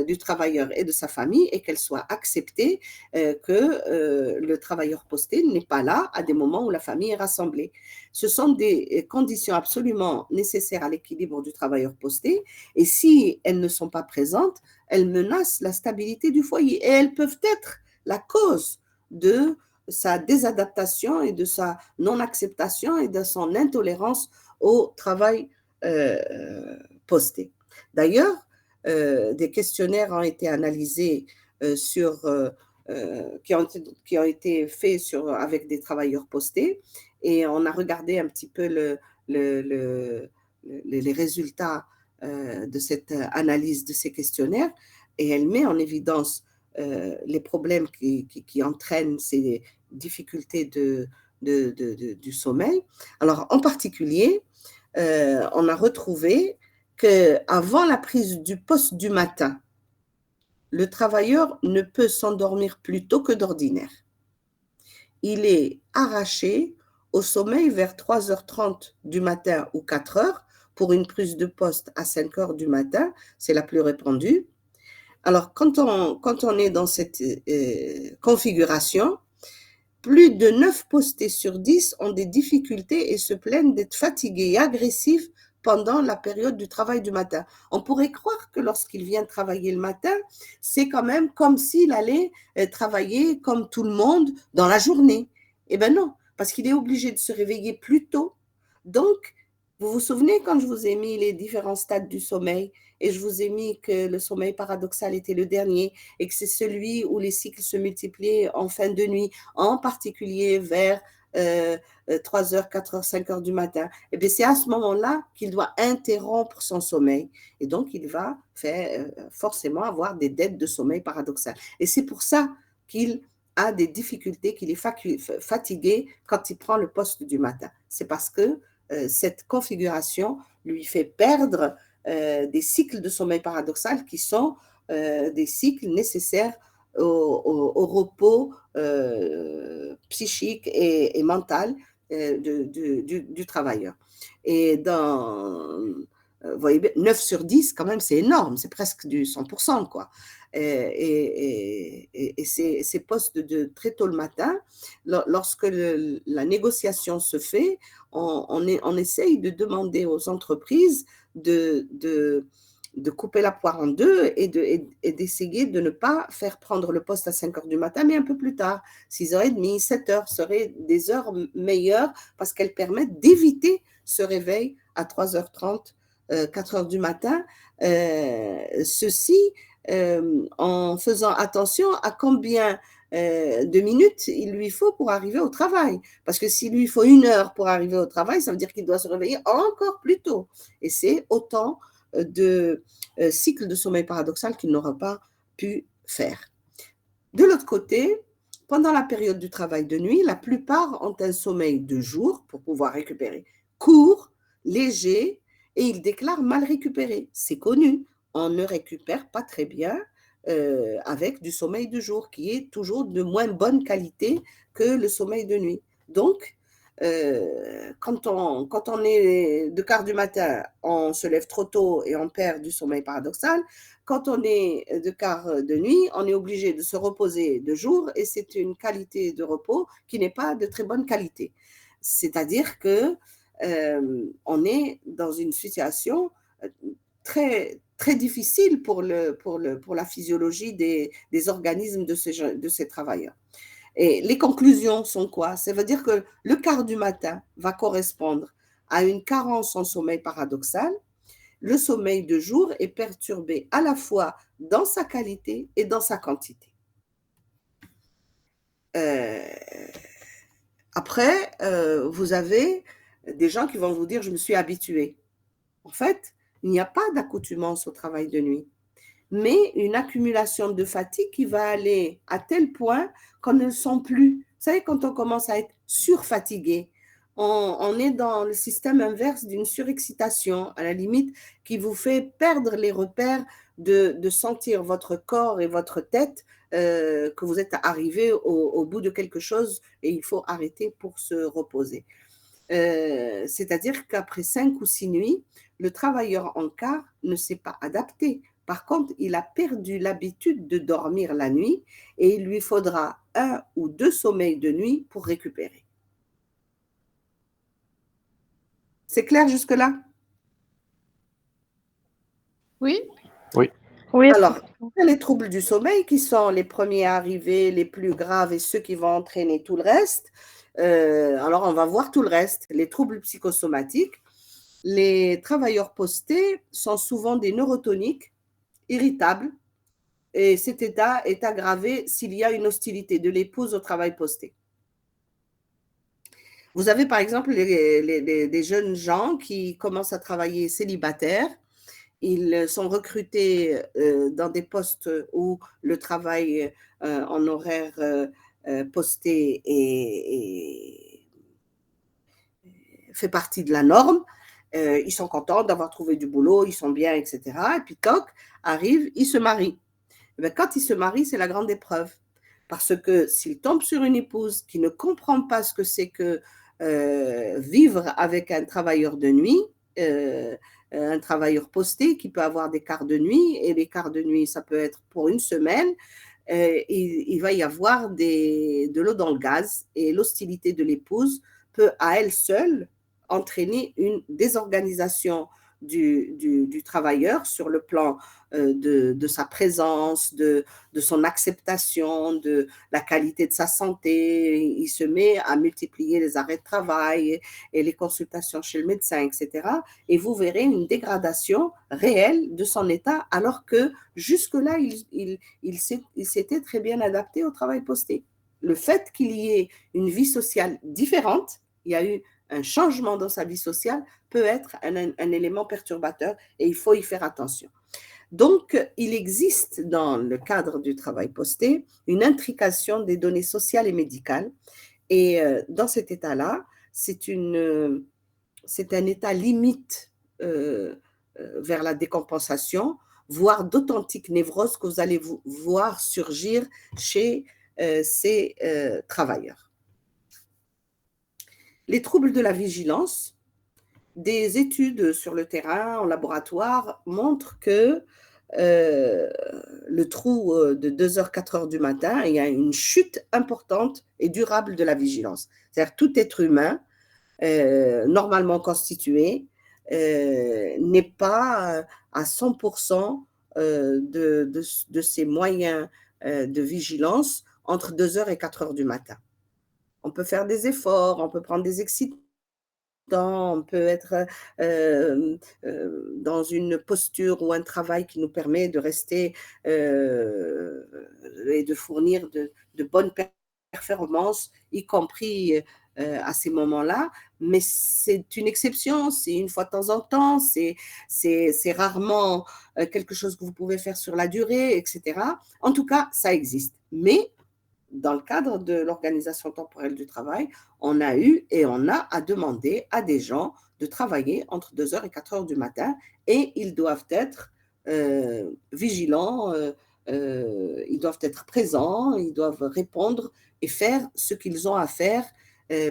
du travailleur et de sa famille et qu'elle soit acceptée, que le travailleur posté n'est pas là à des moments où la famille est rassemblée. Ce sont des conditions absolument nécessaires à l'équilibre du travailleur posté et si elles ne sont pas présentes, elles menacent la stabilité du foyer et elles peuvent être la cause de sa désadaptation et de sa non-acceptation et de son intolérance au travail posté. D'ailleurs, des questionnaires ont été analysés qui ont été faits avec des travailleurs postés et on a regardé un petit peu les résultats de cette analyse de ces questionnaires et elle met en évidence les problèmes qui entraînent ces difficultés du sommeil. Alors, en particulier, on a retrouvé qu'avant la prise du poste du matin, le travailleur ne peut s'endormir plus tôt que d'ordinaire. Il est arraché au sommeil vers 3h30 du matin ou 4h pour une prise de poste à 5h du matin, c'est la plus répandue. Alors, quand on est dans cette configuration, plus de 9 postés sur 10 ont des difficultés et se plaignent d'être fatigués et agressifs pendant la période du travail du matin. On pourrait croire que lorsqu'il vient travailler le matin, c'est quand même comme s'il allait travailler comme tout le monde dans la journée. Eh bien non, parce qu'il est obligé de se réveiller plus tôt. Donc, vous vous souvenez quand je vous ai mis les différents stades du sommeil et je vous ai mis que le sommeil paradoxal était le dernier et que c'est celui où les cycles se multiplient en fin de nuit, en particulier vers 3h, 4h, 5h du matin. Et bien c'est à ce moment-là qu'il doit interrompre son sommeil. Et donc, il va forcément avoir des dettes de sommeil paradoxal. Et c'est pour ça qu'il a des difficultés, qu'il est fatigué quand il prend le poste du matin. C'est parce que cette configuration lui fait perdre des cycles de sommeil paradoxal qui sont des cycles nécessaires au repos psychique et mental du travailleur. Et vous voyez, 9 sur 10, quand même, c'est énorme, c'est presque du 100%, quoi. Et ces postes de très tôt le matin, lorsque la négociation se fait, on essaye de demander aux entreprises de couper la poire en deux et d'essayer de ne pas faire prendre le poste à 5h du matin, mais un peu plus tard, 6h30, 7h seraient des heures meilleures parce qu'elles permettent d'éviter ce réveil à 3h30, 4h du matin. Ceci en faisant attention à combien de minutes il lui faut pour arriver au travail. Parce que s'il lui faut 1 heure pour arriver au travail, ça veut dire qu'il doit se réveiller encore plus tôt. Et c'est autant de cycles de sommeil paradoxal qu'il n'aura pas pu faire. De l'autre côté, pendant la période du travail de nuit, la plupart ont un sommeil de jour pour pouvoir récupérer court, léger, et ils déclarent mal récupéré. C'est connu, on ne récupère pas très bien avec du sommeil de jour qui est toujours de moins bonne qualité que le sommeil de nuit. Donc, quand on est de quart du matin, on se lève trop tôt et on perd du sommeil paradoxal. Quand on est de quart de nuit, on est obligé de se reposer de jour et c'est une qualité de repos qui n'est pas de très bonne qualité. C'est-à-dire que on est dans une situation très, très difficile pour la physiologie des organismes de ces travailleurs. Et les conclusions sont quoi? Ça veut dire que le quart du matin va correspondre à une carence en sommeil paradoxal. Le sommeil de jour est perturbé à la fois dans sa qualité et dans sa quantité. Après, vous avez des gens qui vont vous dire « je me suis habitué ». En fait, il n'y a pas d'accoutumance au travail de nuit, mais une accumulation de fatigue qui va aller à tel point qu'on ne le sent plus. Vous savez, quand on commence à être surfatigué, on est dans le système inverse d'une surexcitation, à la limite, qui vous fait perdre les repères de sentir votre corps et votre tête que vous êtes arrivé au bout de quelque chose et il faut arrêter pour se reposer. C'est-à-dire qu'après 5 ou 6 nuits, le travailleur en quart ne s'est pas adapté. Par contre, il a perdu l'habitude de dormir la nuit et il lui faudra 1 ou 2 sommeils de nuit pour récupérer. C'est clair jusque-là? Oui. Oui. Oui, Alors, les troubles du sommeil qui sont les premiers arrivés, les plus graves et ceux qui vont entraîner tout le reste. Alors, on va voir tout le reste. Les troubles psychosomatiques. Les travailleurs postés sont souvent des neurotoniques, irritables, et cet état est aggravé s'il y a une hostilité de l'épouse au travail posté. Vous avez par exemple des jeunes gens qui commencent à travailler célibataires. Ils sont recrutés dans des postes où le travail en horaire posté fait partie de la norme. Ils sont contents d'avoir trouvé du boulot, ils sont bien, etc. Et puis, toc, arrive, ils se marient. Et quand ils se marient, c'est la grande épreuve. Parce que s'ils tombent sur une épouse qui ne comprend pas ce que c'est que vivre avec un travailleur de nuit, un travailleur posté qui peut avoir des quarts de nuit, et les quarts de nuit, ça peut être pour une semaine, il va y avoir de l'eau dans le gaz, et l'hostilité de l'épouse peut à elle seule entraîner une désorganisation du travailleur sur le plan de sa présence, de son acceptation, de la qualité de sa santé. Il se met à multiplier les arrêts de travail et les consultations chez le médecin, etc. Et vous verrez une dégradation réelle de son état, alors que jusque-là, il s'était très bien adapté au travail posté. Le fait qu'il y ait une vie sociale différente, il y a eu un changement dans sa vie sociale, peut être un élément perturbateur et il faut y faire attention. Donc, il existe dans le cadre du travail posté une intrication des données sociales et médicales. Et dans cet état-là, c'est un état limite vers la décompensation, voire d'authentiques névroses que vous allez voir surgir chez ces travailleurs. Les troubles de la vigilance. Des études sur le terrain, en laboratoire, montrent que le trou de 2h, 4h du matin, il y a une chute importante et durable de la vigilance. C'est-à-dire tout être humain, normalement constitué, n'est pas à 100% de ses moyens de vigilance entre 2h et 4h du matin. On peut faire des efforts, on peut prendre des excitants, on peut être dans une posture ou un travail qui nous permet de rester et de fournir de bonnes performances, y compris à ces moments-là. Mais c'est une exception, c'est une fois de temps en temps, c'est rarement quelque chose que vous pouvez faire sur la durée, etc. En tout cas, ça existe. Mais dans le cadre de l'organisation temporelle du travail, on a eu et on a à demander à des gens de travailler entre 2h et 4h du matin et ils doivent être vigilants, ils doivent être présents, ils doivent répondre et faire ce qu'ils ont à faire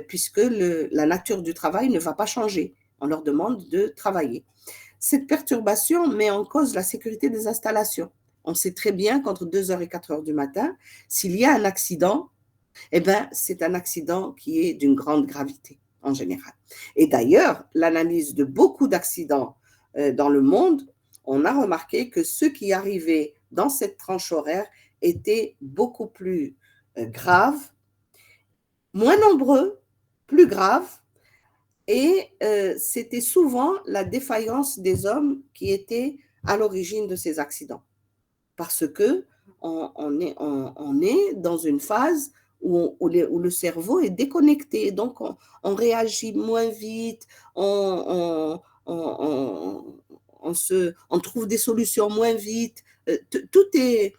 puisque la nature du travail ne va pas changer. On leur demande de travailler. Cette perturbation met en cause la sécurité des installations. On sait très bien qu'entre 2h et 4h du matin, s'il y a un accident, eh ben, c'est un accident qui est d'une grande gravité en général. Et d'ailleurs, l'analyse de beaucoup d'accidents dans le monde, on a remarqué que ceux qui arrivaient dans cette tranche horaire étaient beaucoup plus graves, moins nombreux, plus graves, et c'était souvent la défaillance des hommes qui était à l'origine de ces accidents. Parce qu'on est dans une phase où le cerveau est déconnecté. Donc, on réagit moins vite, on trouve des solutions moins vite. Tout est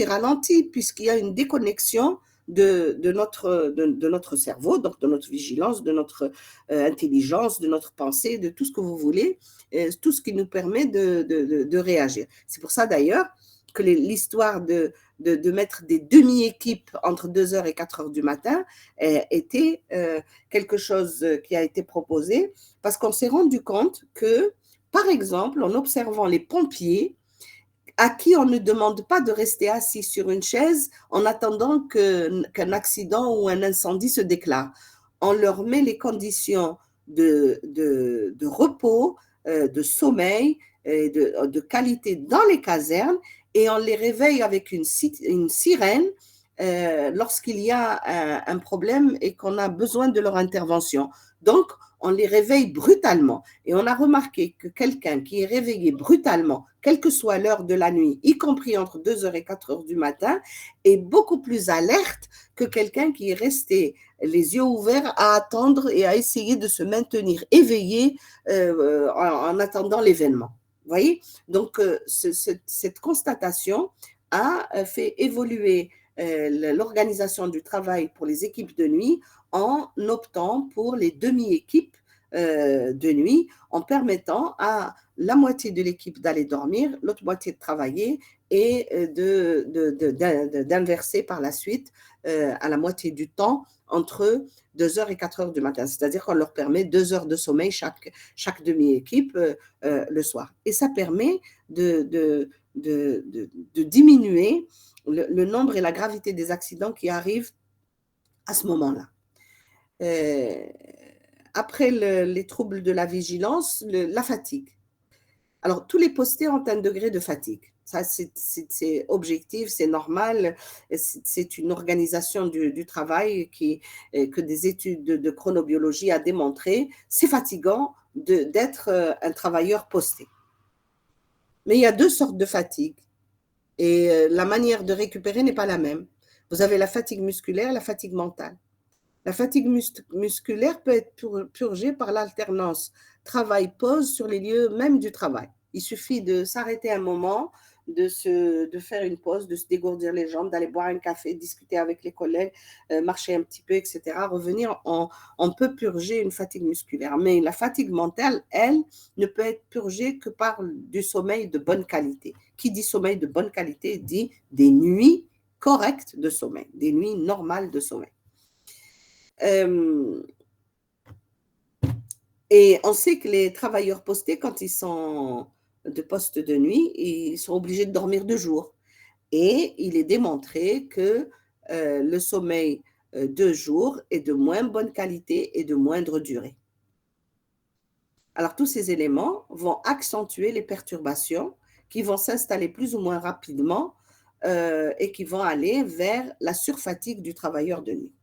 ralenti puisqu'il y a une déconnexion de notre cerveau, donc de notre vigilance, de notre intelligence, de notre pensée, de tout ce que vous voulez, tout ce qui nous permet de réagir. C'est pour ça d'ailleurs que l'histoire de mettre des demi-équipes entre 2 heures et 4 heures du matin était quelque chose qui a été proposé parce qu'on s'est rendu compte que, par exemple, en observant les pompiers, à qui on ne demande pas de rester assis sur une chaise en attendant qu'un accident ou un incendie se déclare. On leur met les conditions de repos, de sommeil, de qualité dans les casernes et on les réveille avec une sirène lorsqu'il y a un problème et qu'on a besoin de leur intervention. Donc, on les réveille brutalement. Et on a remarqué que quelqu'un qui est réveillé brutalement, quelle que soit l'heure de la nuit, y compris entre 2 heures et 4 heures du matin, est beaucoup plus alerte que quelqu'un qui est resté les yeux ouverts à attendre et à essayer de se maintenir éveillé en attendant l'événement. Vous voyez? Donc, cette constatation a fait évoluer l'organisation du travail pour les équipes de nuit en optant pour les demi-équipes de nuit, en permettant à la moitié de l'équipe d'aller dormir, l'autre moitié de travailler et d'inverser par la suite à la moitié du temps entre 2 heures et 4 heures du matin. C'est-à-dire qu'on leur permet 2 heures de sommeil chaque demi-équipe le soir. Et ça permet de diminuer le nombre et la gravité des accidents qui arrivent à ce moment-là. Après les troubles de la vigilance, la fatigue. Alors, tous les postés ont un degré de fatigue. Ça, c'est objectif, c'est normal. C'est une organisation du travail que des études de chronobiologie a démontré. C'est fatigant d'être un travailleur posté. Mais il y a 2 sortes de fatigue. Et la manière de récupérer n'est pas la même. Vous avez la fatigue musculaire et la fatigue mentale. La fatigue musculaire peut être purgée par l'alternance travail-pause sur les lieux même du travail. Il suffit de s'arrêter un moment, de faire une pause, de se dégourdir les jambes, d'aller boire un café, discuter avec les collègues, marcher un petit peu, etc. Revenir, on peut purger une fatigue musculaire. Mais la fatigue mentale, elle, ne peut être purgée que par du sommeil de bonne qualité. Qui dit sommeil de bonne qualité dit des nuits correctes de sommeil, des nuits normales de sommeil. Et on sait que les travailleurs postés, quand ils sont de poste de nuit, ils sont obligés de dormir de jour. Et il est démontré que le sommeil de jour est de moins bonne qualité et de moindre durée. Alors, tous ces éléments vont accentuer les perturbations qui vont s'installer plus ou moins rapidement et qui vont aller vers la surfatigue du travailleur de nuit.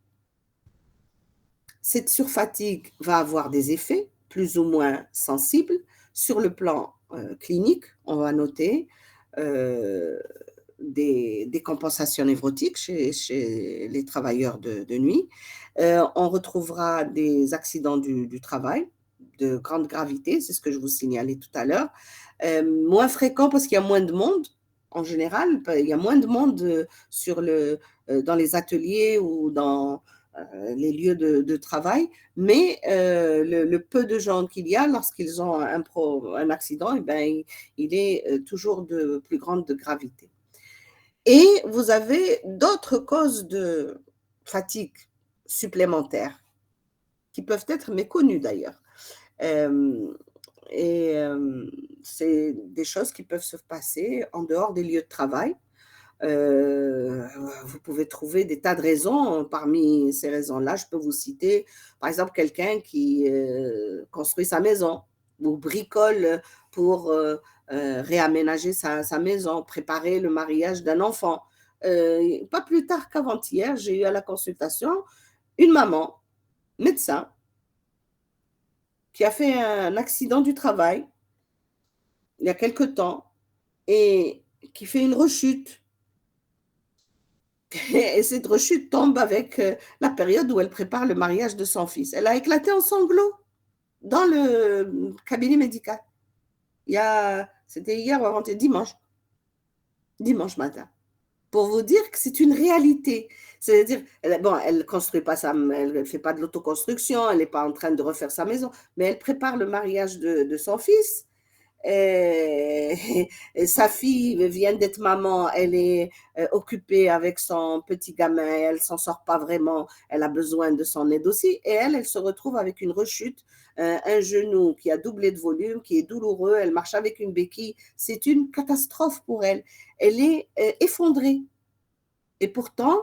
Cette surfatigue va avoir des effets plus ou moins sensibles sur le plan clinique. On va noter des compensations névrotiques chez les travailleurs de nuit. On retrouvera des accidents du travail de grande gravité, c'est ce que je vous signalais tout à l'heure. Moins fréquent parce qu'il y a moins de monde. En général, il y a moins de monde dans les ateliers ou dans les lieux de travail, mais le peu de gens qu'il y a, lorsqu'ils ont un accident, eh bien, il est toujours de plus grande gravité. Et vous avez d'autres causes de fatigue supplémentaires qui peuvent être méconnues d'ailleurs. C'est des choses qui peuvent se passer en dehors des lieux de travail. Vous pouvez trouver des tas de raisons. Parmi ces raisons-là, je peux vous citer, par exemple, quelqu'un qui construit sa maison ou bricole pour réaménager sa maison, préparer le mariage d'un enfant. Pas plus tard qu'avant-hier, j'ai eu à la consultation une maman, médecin, qui a fait un accident du travail il y a quelque temps et qui fait une rechute. Et cette rechute tombe avec la période où elle prépare le mariage de son fils. Elle a éclaté en sanglots dans le cabinet médical. C'était hier ou avant-hier, dimanche matin. pour vous dire que c'est une réalité. C'est-à-dire, bon, elle ne construit pas elle ne fait pas de l'autoconstruction, elle n'est pas en train de refaire sa maison, mais elle prépare le mariage de son fils. Et sa fille vient d'être maman, elle est occupée avec son petit gamin, elle s'en sort pas vraiment, elle a besoin de son aide aussi. Et elle se retrouve avec une rechute, un genou qui a doublé de volume, qui est douloureux, elle marche avec une béquille. C'est une catastrophe pour elle. Elle est effondrée. Et pourtant,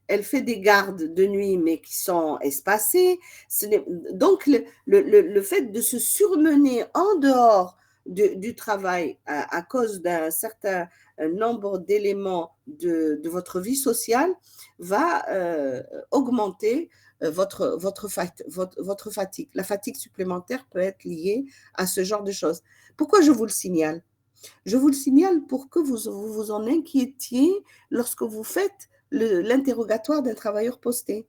elle fait des gardes de nuit, mais qui sont espacées. Donc, le fait de se surmener en dehors du travail à cause d'un certain nombre d'éléments de votre vie sociale va augmenter votre fatigue. La fatigue supplémentaire peut être liée à ce genre de choses. Pourquoi je vous le signale? Je vous le signale pour que vous en inquiétiez lorsque vous faites l'interrogatoire d'un travailleur posté.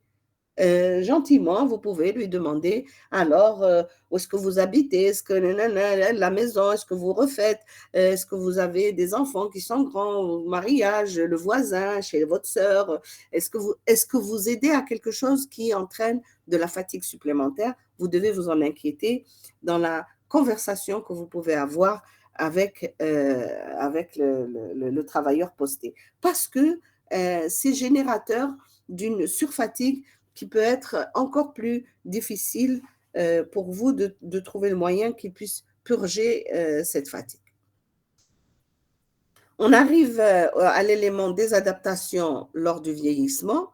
Gentiment, vous pouvez lui demander alors où est-ce que vous habitez, est-ce que la maison, est-ce que vous refaites, est-ce que vous avez des enfants qui sont grands, au mariage, le voisin, chez votre sœur, est-ce que vous aidez à quelque chose qui entraîne de la fatigue supplémentaire? Vous devez vous en inquiéter dans la conversation que vous pouvez avoir avec le travailleur posté. Parce que c'est générateur d'une surfatigue qui peut être encore plus difficile pour vous de trouver le moyen qui puisse purger cette fatigue. On arrive à l'élément des adaptations lors du vieillissement.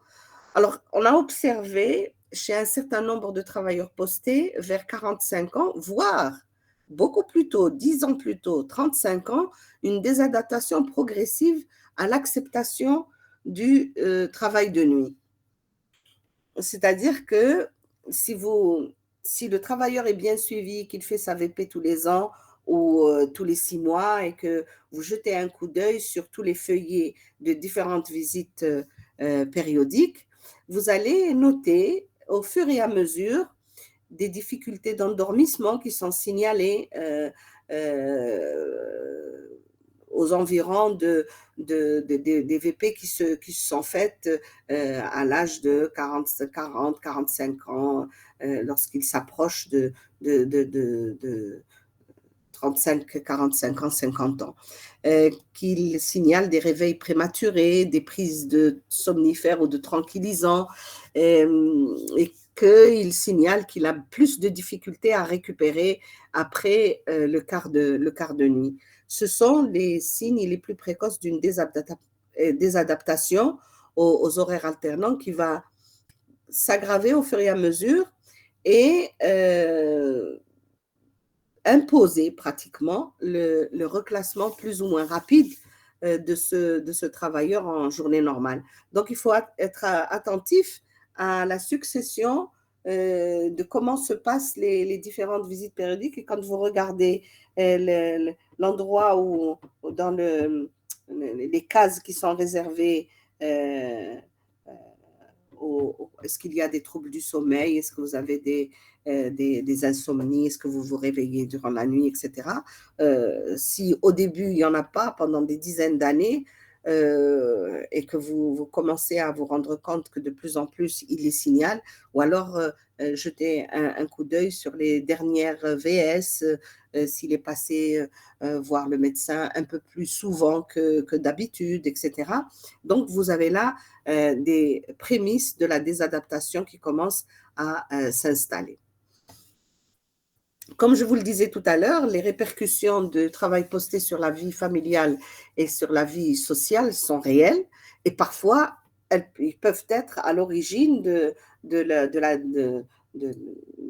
Alors, on a observé chez un certain nombre de travailleurs postés vers 45 ans, voire beaucoup plus tôt, 10 ans plus tôt, 35 ans, une désadaptation progressive à l'acceptation du travail de nuit. C'est-à-dire que si, si le travailleur est bien suivi, qu'il fait sa VP tous les ans ou tous les 6 mois et que vous jetez un coup d'œil sur tous les feuillets de différentes visites périodiques, vous allez noter au fur et à mesure des difficultés d'endormissement qui sont signalées aux environs des VP qui se sont faites à l'âge de 45 ans, lorsqu'ils s'approchent de 35, 45 ans, 50 ans, qu'il signale des réveils prématurés, des prises de somnifères ou de tranquillisants, et qu'il signale qu'il a plus de difficultés à récupérer après le quart de nuit. Ce sont les signes les plus précoces d'une désadaptation aux horaires alternants qui va s'aggraver au fur et à mesure et imposer pratiquement le reclassement plus ou moins rapide de ce travailleur en journée normale. Donc, il faut être attentif à la succession de comment se passent les différentes visites périodiques. Et quand vous regardez l'endroit où, dans les cases qui sont réservées, est-ce qu'il y a des troubles du sommeil, est-ce que vous avez des insomnies, est-ce que vous vous réveillez durant la nuit, etc. Si au début, il n'y en a pas pendant des dizaines d'années, et que vous commencez à vous rendre compte que de plus en plus, il les signale, ou alors jetez un coup d'œil sur les dernières VS, s'il est passé voir le médecin un peu plus souvent que d'habitude, etc. Donc, vous avez là des prémices de la désadaptation qui commencent à s'installer. Comme je vous le disais tout à l'heure, les répercussions du travail posté sur la vie familiale et sur la vie sociale sont réelles et parfois ils peuvent être à l'origine de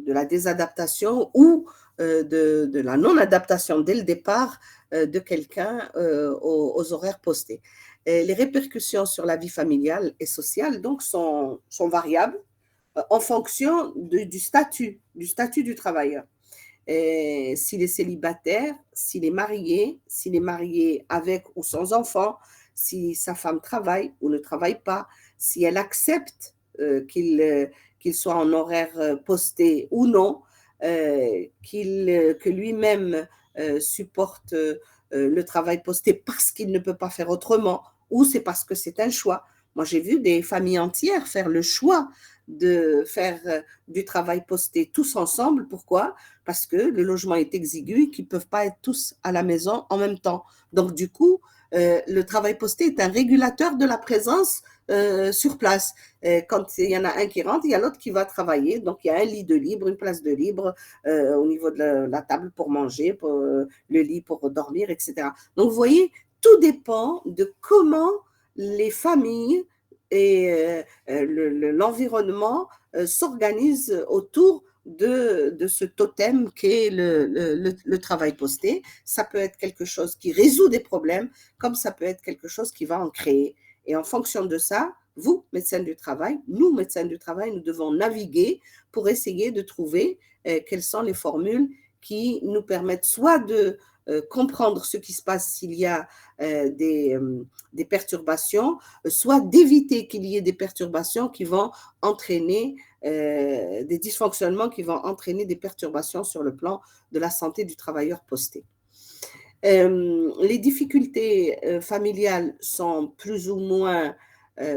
la désadaptation ou de la non-adaptation dès le départ de quelqu'un aux horaires postés. Et les répercussions sur la vie familiale et sociale donc sont variables en fonction du statut du travailleur. S'il est célibataire, s'il est marié avec ou sans enfant, si sa femme travaille ou ne travaille pas, si elle accepte qu'il soit en horaire posté ou non, que lui-même supporte le travail posté parce qu'il ne peut pas faire autrement, ou c'est parce que c'est un choix. Moi, j'ai vu des familles entières faire le choix de faire du travail posté tous ensemble. Pourquoi? Parce que le logement est exigu et qu'ils ne peuvent pas être tous à la maison en même temps. Donc, du coup, le travail posté est un régulateur de la présence sur place. Quand il y en a un qui rentre, il y a l'autre qui va travailler. Donc, il y a un lit de libre, une place de libre au niveau de la table pour manger, pour, le lit pour dormir, etc. Donc, vous voyez, tout dépend de comment les familles et l'environnement s'organisent autour de ce totem qu'est le travail posté. Ça peut être quelque chose qui résout des problèmes, comme ça peut être quelque chose qui va en créer. Et en fonction de ça, vous, médecins du travail, nous, médecins du travail, nous devons naviguer pour essayer de trouver quelles sont les formules qui nous permettent soit de comprendre ce qui se passe s'il y a des perturbations, soit d'éviter qu'il y ait des perturbations qui vont entraîner des dysfonctionnements qui vont entraîner des perturbations sur le plan de la santé du travailleur posté. Les difficultés familiales sont plus ou moins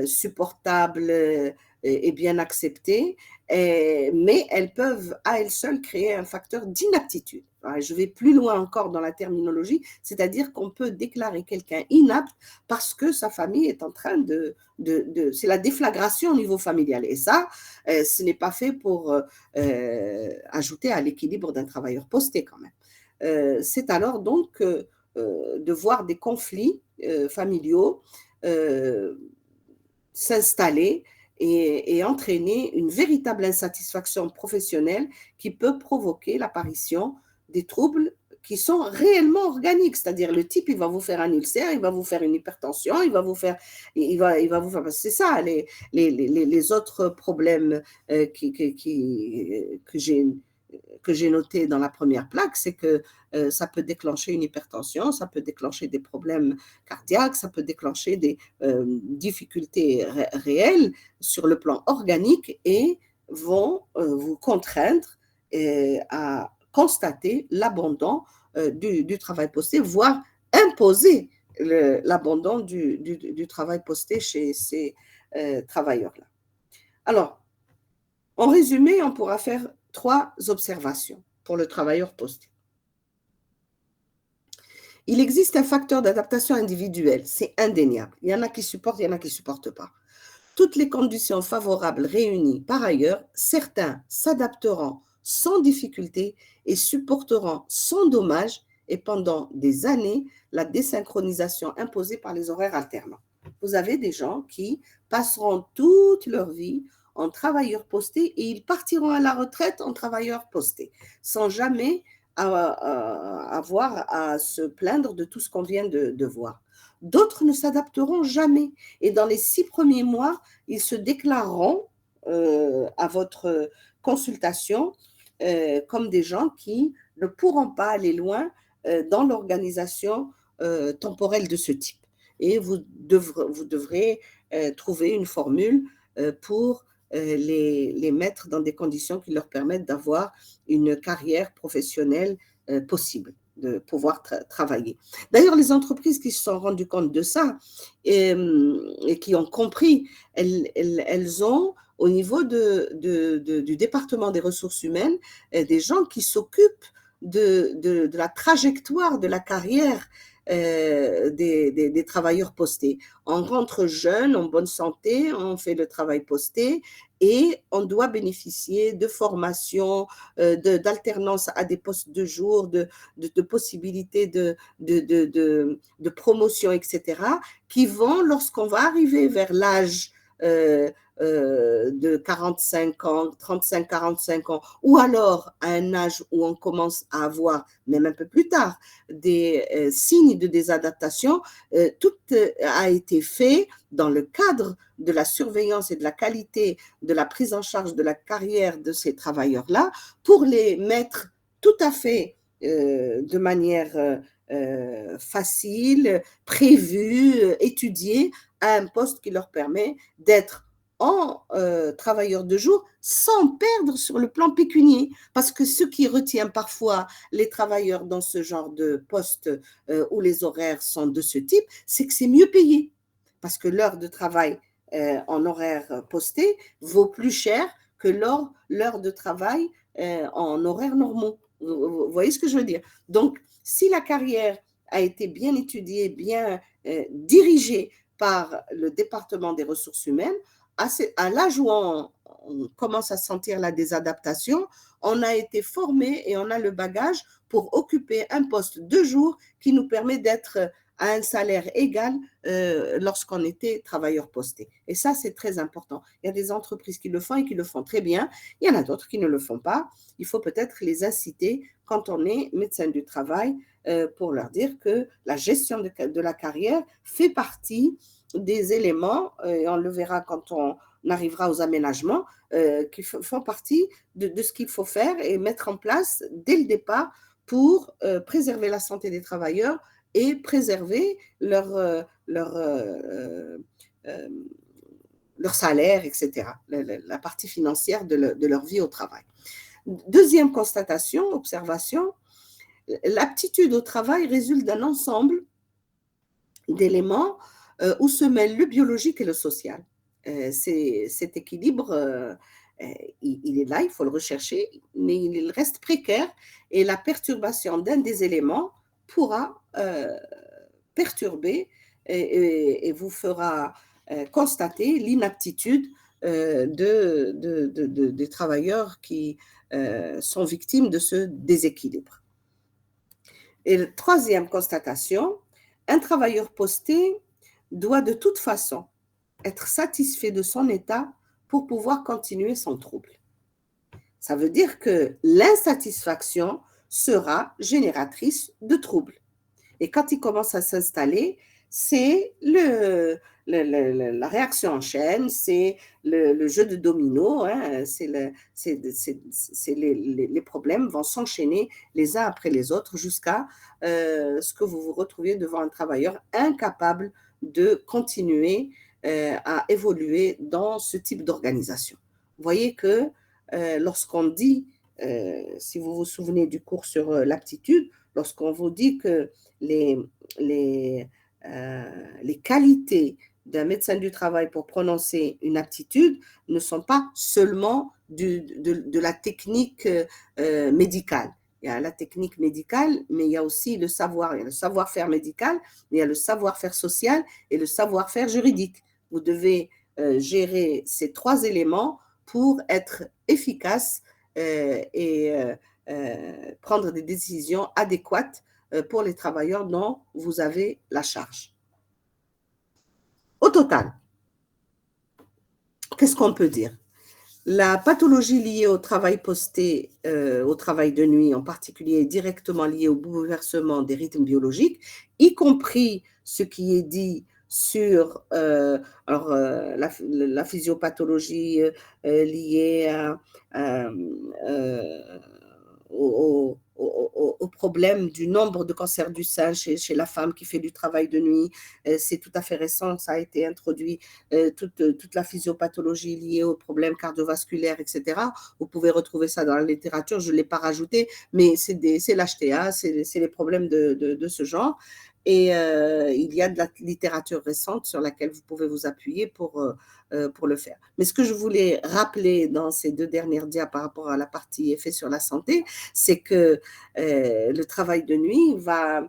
supportables et bien acceptées, mais elles peuvent à elles seules créer un facteur d'inaptitude. Je vais plus loin encore dans la terminologie, c'est-à-dire qu'on peut déclarer quelqu'un inapte parce que sa famille est en train c'est la déflagration au niveau familial. Et ça, ce n'est pas fait pour ajouter à l'équilibre d'un travailleur posté quand même. C'est alors donc de voir des conflits familiaux s'installer et entraîner une véritable insatisfaction professionnelle qui peut provoquer l'apparition des troubles qui sont réellement organiques, c'est-à-dire le type, il va vous faire un ulcère, il va vous faire une hypertension, il va vous faire, c'est ça, les autres problèmes que j'ai noté dans la première plaque, c'est que ça peut déclencher une hypertension, ça peut déclencher des problèmes cardiaques, ça peut déclencher des difficultés réelles sur le plan organique et vont vous contraindre à constater l'abandon du travail posté, voire imposer l'abandon du travail posté chez ces travailleurs-là. Alors, en résumé, on pourra faire 3 observations pour le travailleur posté. Il existe un facteur d'adaptation individuelle, c'est indéniable. Il y en a qui supportent, il y en a qui ne supportent pas. Toutes les conditions favorables réunies par ailleurs, certains s'adapteront sans difficulté et supporteront sans dommage et pendant des années la désynchronisation imposée par les horaires alternants. Vous avez des gens qui passeront toute leur vie en travailleurs postés et ils partiront à la retraite en travailleurs postés sans jamais avoir à se plaindre de tout ce qu'on vient de voir. D'autres ne s'adapteront jamais et dans les 6 premiers mois, ils se déclareront à votre consultation comme des gens qui ne pourront pas aller loin dans l'organisation temporelle de ce type. Et vous devrez trouver une formule pour les mettre dans des conditions qui leur permettent d'avoir une carrière professionnelle possible, de pouvoir travailler. D'ailleurs, les entreprises qui se sont rendues compte de ça et qui ont compris, elles ont au niveau du département des ressources humaines des gens qui s'occupent de la trajectoire de la carrière des travailleurs postés. On rentre jeune, en bonne santé, on fait le travail posté et on doit bénéficier de formations, d'alternance à des postes de jour, de possibilités de promotion, etc., qui vont, lorsqu'on va arriver vers l'âge de 45 ans, 35-45 ans, ou alors à un âge où on commence à avoir, même un peu plus tard, des signes de désadaptation, tout a été fait dans le cadre de la surveillance et de la qualité de la prise en charge de la carrière de ces travailleurs-là pour les mettre tout à fait de manière facile, prévue, étudiée à un poste qui leur permet d'être en travailleurs de jour sans perdre sur le plan pécunier. Parce que ce qui retient parfois les travailleurs dans ce genre de poste où les horaires sont de ce type, c'est que c'est mieux payé. parce que l'heure de travail en horaire posté vaut plus cher que l'heure de travail en horaires normaux. Vous voyez ce que je veux dire? Donc, si la carrière a été bien étudiée, bien dirigée par le département des ressources humaines, à l'âge où on commence à sentir la désadaptation, on a été formé et on a le bagage pour occuper un poste de jour qui nous permet d'être à un salaire égal lorsqu'on était travailleur posté. Et ça, c'est très important. Il y a des entreprises qui le font et qui le font très bien. Il y en a d'autres qui ne le font pas. Il faut peut-être les inciter quand on est médecin du travail pour leur dire que la gestion de la carrière fait partie des éléments, et on le verra quand on arrivera aux aménagements, qui font partie de ce qu'il faut faire et mettre en place dès le départ pour préserver la santé des travailleurs et préserver leur salaire, etc., la partie financière de leur vie au travail. Deuxième constatation, observation, l'aptitude au travail résulte d'un ensemble d'éléments où se mêlent le biologique et le social. Cet équilibre, il est là, il faut le rechercher, mais il reste précaire et la perturbation d'un des éléments pourra perturber et vous fera constater l'inaptitude des travailleurs qui sont victimes de ce déséquilibre. Et la troisième constatation, un travailleur posté doit de toute façon être satisfait de son état pour pouvoir continuer son trouble. Ça veut dire que l'insatisfaction sera génératrice de troubles. Et quand il commence à s'installer, c'est la réaction en chaîne, c'est le jeu de domino, hein, les problèmes vont s'enchaîner les uns après les autres jusqu'à ce que vous vous retrouviez devant un travailleur incapable de continuer à évoluer dans ce type d'organisation. Vous voyez que lorsqu'on dit, si vous vous souvenez du cours sur l'aptitude, lorsqu'on vous dit que les qualités d'un médecin du travail pour prononcer une aptitude ne sont pas seulement de la technique médicale. Il y a la technique médicale, mais il y a aussi le savoir. Il y a le savoir-faire médical, mais il y a le savoir-faire social et le savoir-faire juridique. Vous devez gérer ces trois éléments pour être efficace et prendre des décisions adéquates pour les travailleurs dont vous avez la charge. Au total, qu'est-ce qu'on peut dire? La pathologie liée au travail posté, au travail de nuit en particulier, est directement liée au bouleversement des rythmes biologiques, y compris ce qui est dit sur la physiopathologie liée au problème du nombre de cancers du sein chez la femme qui fait du travail de nuit. C'est tout à fait récent, ça a été introduit, toute la physiopathologie liée aux problèmes cardiovasculaires, etc. Vous pouvez retrouver ça dans la littérature, je ne l'ai pas rajouté, mais c'est l'HTA, c'est les problèmes de ce genre. Et il y a de la littérature récente sur laquelle vous pouvez vous appuyer pour le faire. Mais ce que je voulais rappeler dans ces deux dernières dias par rapport à la partie effet sur la santé, c'est que le travail de nuit va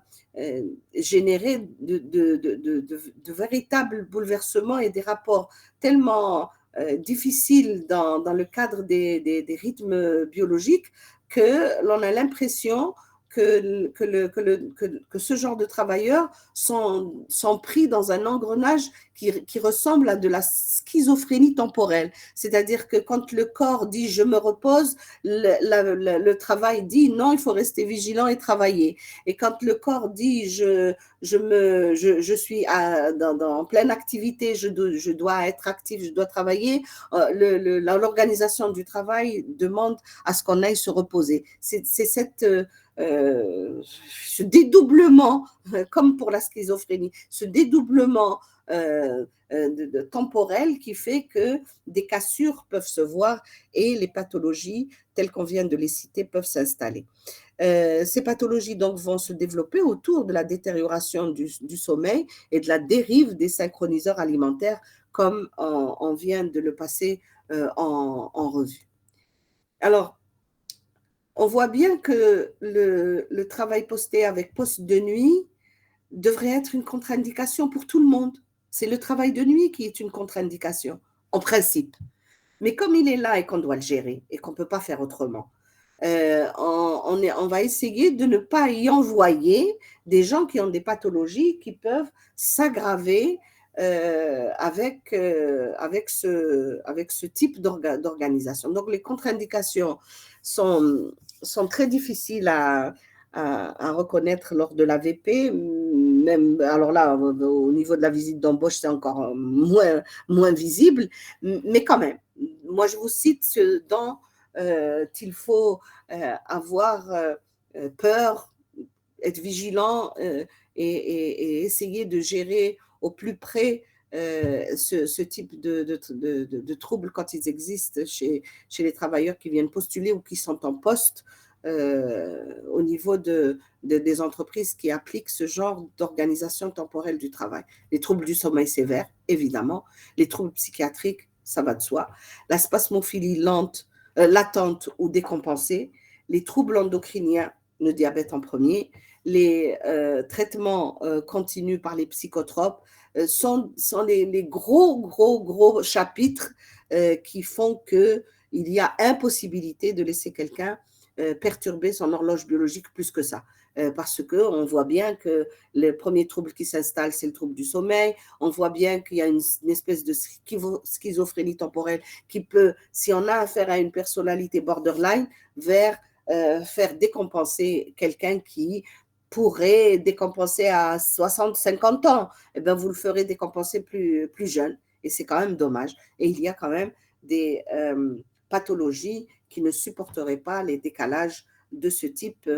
générer de véritables bouleversements et des rapports tellement difficiles dans le cadre des rythmes biologiques que l'on a l'impression que ce genre de travailleurs sont pris dans un engrenage qui ressemble à de la schizophrénie temporelle. C'est-à-dire que quand le corps dit « je me repose », le travail dit « non, il faut rester vigilant et travailler ». Et quand le corps dit « je suis en pleine activité, je dois être actif, je dois travailler », l'organisation du travail demande à ce qu'on aille se reposer. C'est ce dédoublement, comme pour la schizophrénie, ce dédoublement temporel qui fait que des cassures peuvent se voir et les pathologies, telles qu'on vient de les citer, peuvent s'installer. Ces pathologies donc vont se développer autour de la détérioration du sommeil et de la dérive des synchroniseurs alimentaires, comme on vient de le passer en revue. Alors, on voit bien que le travail posté avec poste de nuit devrait être une contre-indication pour tout le monde. C'est le travail de nuit qui est une contre-indication, en principe. Mais comme il est là et qu'on doit le gérer et qu'on ne peut pas faire autrement, on va essayer de ne pas y envoyer des gens qui ont des pathologies qui peuvent s'aggraver avec ce type d'organisation. Donc, les contre-indications sont très difficiles à reconnaître lors de l'AVP. Même, alors là, au niveau de la visite d'embauche, c'est encore moins visible, mais quand même. Moi, je vous cite ce dont il faut avoir peur, être vigilant et essayer de gérer au plus près ce type de troubles quand ils existent chez les travailleurs qui viennent postuler ou qui sont en poste au niveau des entreprises qui appliquent ce genre d'organisation temporelle du travail. Les troubles du sommeil sévère, évidemment, les troubles psychiatriques, ça va de soi, la spasmophilie latente ou décompensée, les troubles endocriniens, le diabète en premier, les traitements continus par les psychotropes sont les gros chapitres qui font qu'il y a impossibilité de laisser quelqu'un perturber son horloge biologique plus que ça. Parce qu'on voit bien que le premier trouble qui s'installe, c'est le trouble du sommeil. On voit bien qu'il y a une espèce de schizophrénie temporelle qui peut, si on a affaire à une personnalité borderline, faire décompenser quelqu'un qui pourrait décompenser à 60, 50 ans. Eh bien, vous le ferez décompenser plus jeune. Et c'est quand même dommage. Et il y a quand même des pathologies qui ne supporteraient pas les décalages de ce type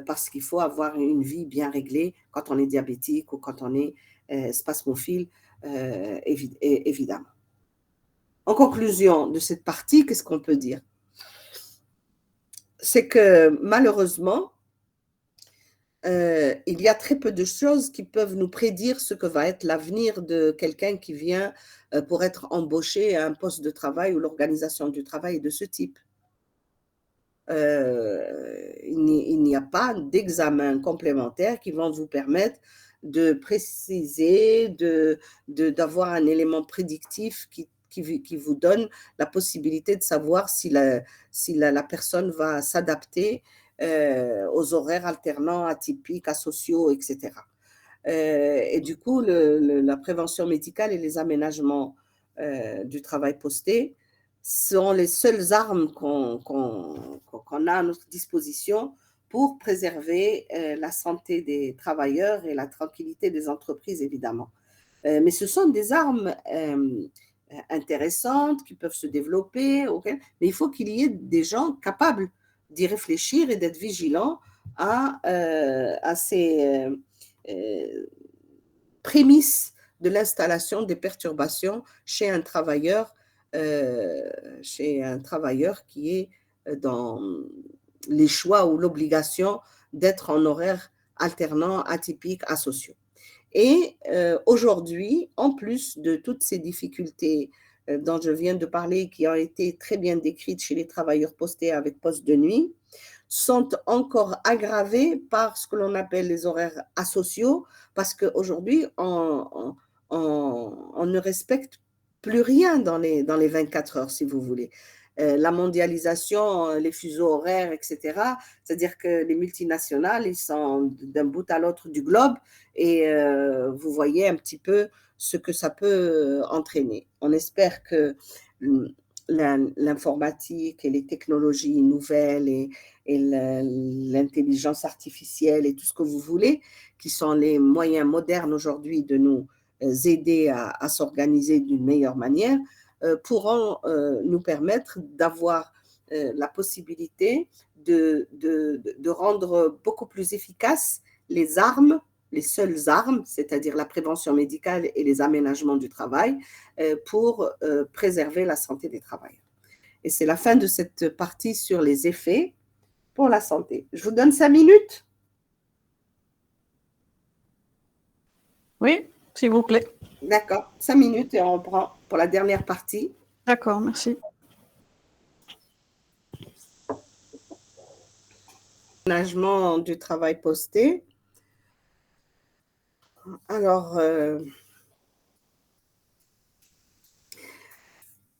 parce qu'il faut avoir une vie bien réglée quand on est diabétique ou quand on est spasmophile, évidemment. En conclusion de cette partie, qu'est-ce qu'on peut dire? C'est que malheureusement, il y a très peu de choses qui peuvent nous prédire ce que va être l'avenir de quelqu'un qui vient pour être embauché à un poste de travail où l'organisation du travail est de ce type. Il n'y a pas d'examen complémentaire qui vont vous permettre de préciser, d'avoir un élément prédictif qui vous donne la possibilité de savoir si la personne va s'adapter aux horaires alternants, atypiques, asociaux, etc. Et du coup, la prévention médicale et les aménagements du travail posté sont les seules armes qu'on a à notre disposition pour préserver la santé des travailleurs et la tranquillité des entreprises, évidemment. Mais ce sont des armes intéressantes qui peuvent se développer, mais il faut qu'il y ait des gens capables d'y réfléchir et d'être vigilants à ces prémices de l'installation des perturbations chez un travailleur qui est dans les choix ou l'obligation d'être en horaire alternant, atypique, asociaux. Et aujourd'hui, en plus de toutes ces difficultés dont je viens de parler, qui ont été très bien décrites chez les travailleurs postés avec poste de nuit, sont encore aggravées par ce que l'on appelle les horaires asociaux, parce qu'aujourd'hui, on ne respecte plus rien dans les 24 heures, si vous voulez. La mondialisation, les fuseaux horaires, etc. C'est-à-dire que les multinationales, ils sont d'un bout à l'autre du globe et vous voyez un petit peu ce que ça peut entraîner. On espère que l'informatique et les technologies nouvelles et l'intelligence artificielle et tout ce que vous voulez, qui sont les moyens modernes aujourd'hui de nous aider à s'organiser d'une meilleure manière, pourront nous permettre d'avoir la possibilité de rendre beaucoup plus efficaces les armes, les seules armes, c'est-à-dire la prévention médicale et les aménagements du travail, pour préserver la santé des travailleurs. Et c'est la fin de cette partie sur les effets pour la santé. Je vous donne 5 minutes. Oui, s'il vous plaît. D'accord, 5 minutes et on reprend pour la dernière partie. D'accord, merci. Aménagement du travail posté. Alors,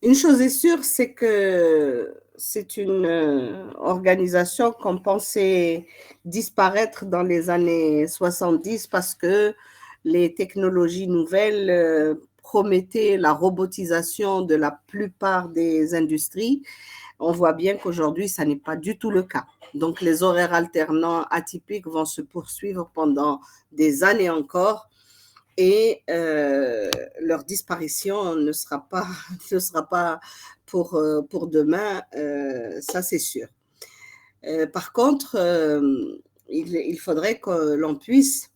une chose est sûre, c'est que c'est une organisation qu'on pensait disparaître dans les années 70 parce que les technologies nouvelles promettaient la robotisation de la plupart des industries. On voit bien qu'aujourd'hui, ça n'est pas du tout le cas. Donc, les horaires alternants atypiques vont se poursuivre pendant des années encore et leur disparition ne sera pas pour demain, ça c'est sûr. Par contre, il faudrait que l'on puisse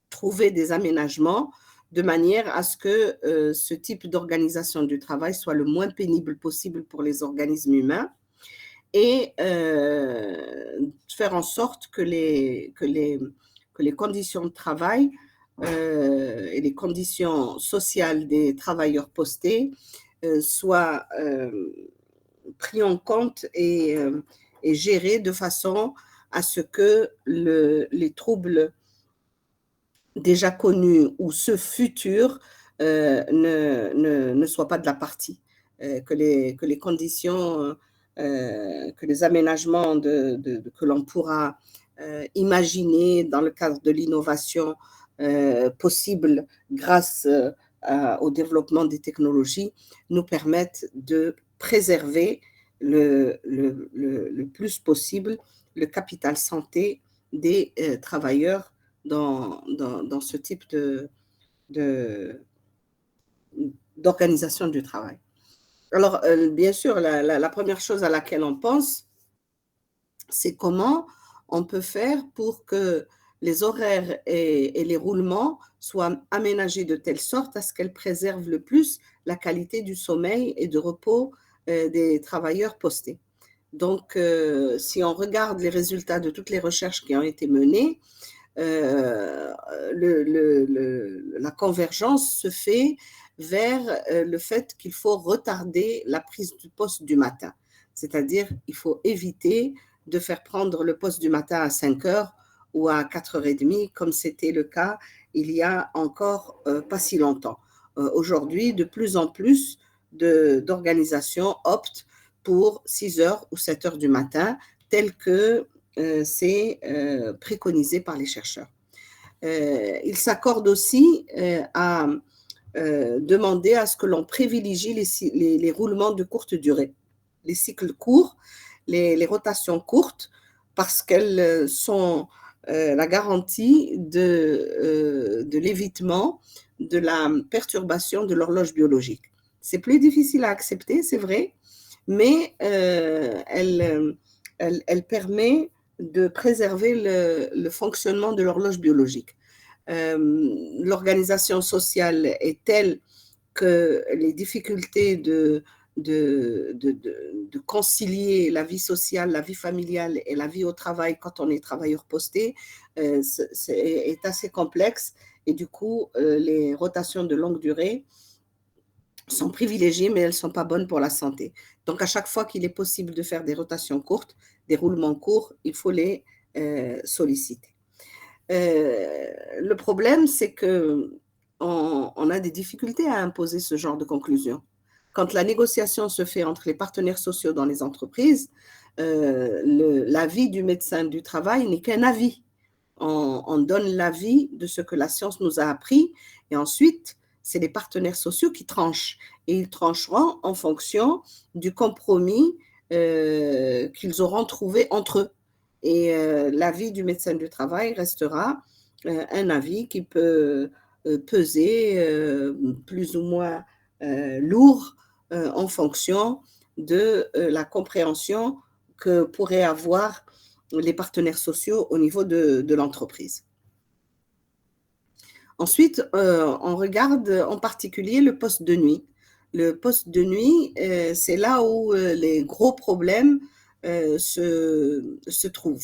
trouver des aménagements de manière à ce que ce type d'organisation du travail soit le moins pénible possible pour les organismes humains et faire en sorte que les conditions de travail et les conditions sociales des travailleurs postés soient pris en compte et gérées de façon à ce que les troubles déjà connus ou ceux futurs ne soient pas de la partie, que les conditions, que les aménagements que l'on pourra imaginer dans le cadre de l'innovation possible grâce au développement des technologies nous permettent de préserver le plus possible le capital santé des travailleurs dans ce type d'organisation du travail. Alors, bien sûr, la première chose à laquelle on pense, c'est comment on peut faire pour que les horaires et les roulements soient aménagés de telle sorte à ce qu'elles préservent le plus la qualité du sommeil et de repos des travailleurs postés. Donc, si on regarde les résultats de toutes les recherches qui ont été menées, la convergence se fait vers le fait qu'il faut retarder la prise du poste du matin. C'est-à-dire, il faut éviter de faire prendre le poste du matin à 5 heures ou à 4h30, comme c'était le cas il y a encore pas si longtemps. Aujourd'hui, de plus en plus d'organisations optent pour 6 heures ou 7 heures du matin, tel que c'est préconisé par les chercheurs. Ils s'accordent aussi à demander à ce que l'on privilégie les roulements de courte durée, les cycles courts, les rotations courtes, parce qu'elles sont la garantie de l'évitement de la perturbation de l'horloge biologique. C'est plus difficile à accepter, c'est vrai, mais elle permet de préserver le fonctionnement de l'horloge biologique. L'organisation sociale est telle que les difficultés de concilier la vie sociale, la vie familiale et la vie au travail quand on est travailleur posté est assez complexe et du coup, les rotations de longue durée sont privilégiées, mais elles ne sont pas bonnes pour la santé. Donc, à chaque fois qu'il est possible de faire des rotations courtes, des roulements courts, il faut les solliciter. Le problème, c'est qu'on a des difficultés à imposer ce genre de conclusion. Quand la négociation se fait entre les partenaires sociaux dans les entreprises, l'avis du médecin du travail n'est qu'un avis. On donne l'avis de ce que la science nous a appris et ensuite, c'est les partenaires sociaux qui tranchent. Et ils trancheront en fonction du compromis qu'ils auront trouvé entre eux. Et l'avis du médecin du travail restera un avis qui peut peser plus ou moins lourd en fonction de la compréhension que pourraient avoir les partenaires sociaux au niveau de l'entreprise. Ensuite, on regarde en particulier le poste de nuit. Le poste de nuit, c'est là où les gros problèmes se trouve.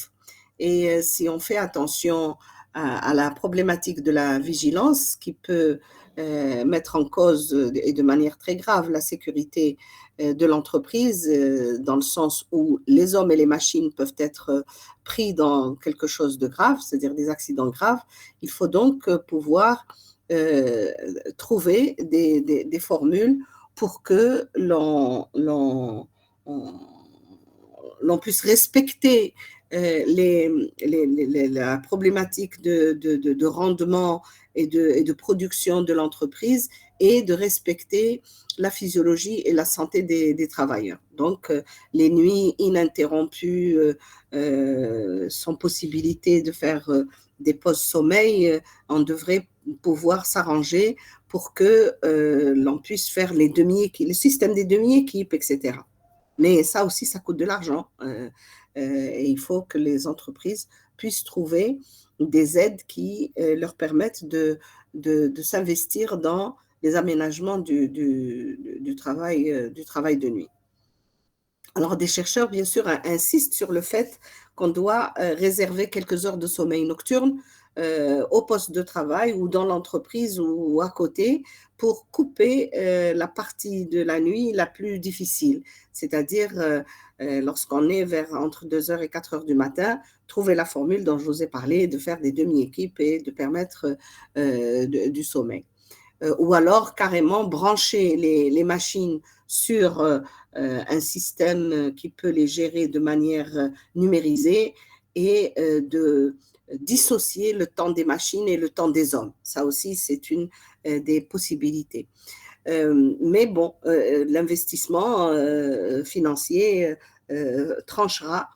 Et si on fait attention à la problématique de la vigilance qui peut mettre en cause et de manière très grave la sécurité de l'entreprise, dans le sens où les hommes et les machines peuvent être pris dans quelque chose de grave, c'est-à-dire des accidents graves, il faut donc pouvoir trouver des formules pour que l'on puisse respecter la problématique de rendement et de production de l'entreprise et de respecter la physiologie et la santé des travailleurs. Donc, les nuits ininterrompues, sans possibilité de faire des pauses sommeil, on devrait pouvoir s'arranger pour que l'on puisse faire le système des demi-équipes, etc. Mais ça aussi, ça coûte de l'argent. Et il faut que les entreprises puissent trouver des aides qui leur permettent de s'investir dans les aménagements du travail de nuit. Alors, des chercheurs, bien sûr, insistent sur le fait qu'on doit réserver quelques heures de sommeil nocturne au poste de travail ou dans l'entreprise ou à côté pour couper la partie de la nuit la plus difficile, c'est-à-dire lorsqu'on est entre 2 heures et 4 heures du matin, trouver la formule dont je vous ai parlé, de faire des demi-équipes et de permettre du sommeil. Ou alors carrément brancher les machines sur un système qui peut les gérer de manière numérisée et de dissocier le temps des machines et le temps des hommes. Ça aussi, c'est une des possibilités. Mais bon, l'investissement financier tranchera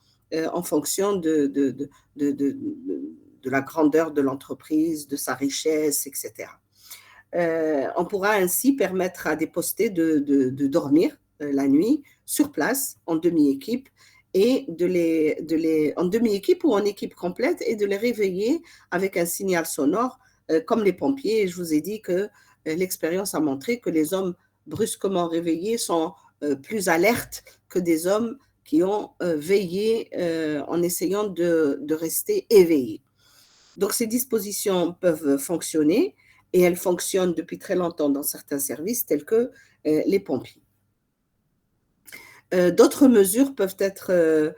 en fonction de la grandeur de l'entreprise, de sa richesse, etc. On pourra ainsi permettre à des postés de dormir la nuit sur place en demi-équipe et en demi-équipe ou en équipe complète et de les réveiller avec un signal sonore comme les pompiers. Et je vous ai dit que l'expérience a montré que les hommes brusquement réveillés sont plus alertes que des hommes qui ont veillé en essayant de rester éveillés. Donc ces dispositions peuvent fonctionner et elles fonctionnent depuis très longtemps dans certains services tels que les pompiers. D'autres mesures peuvent être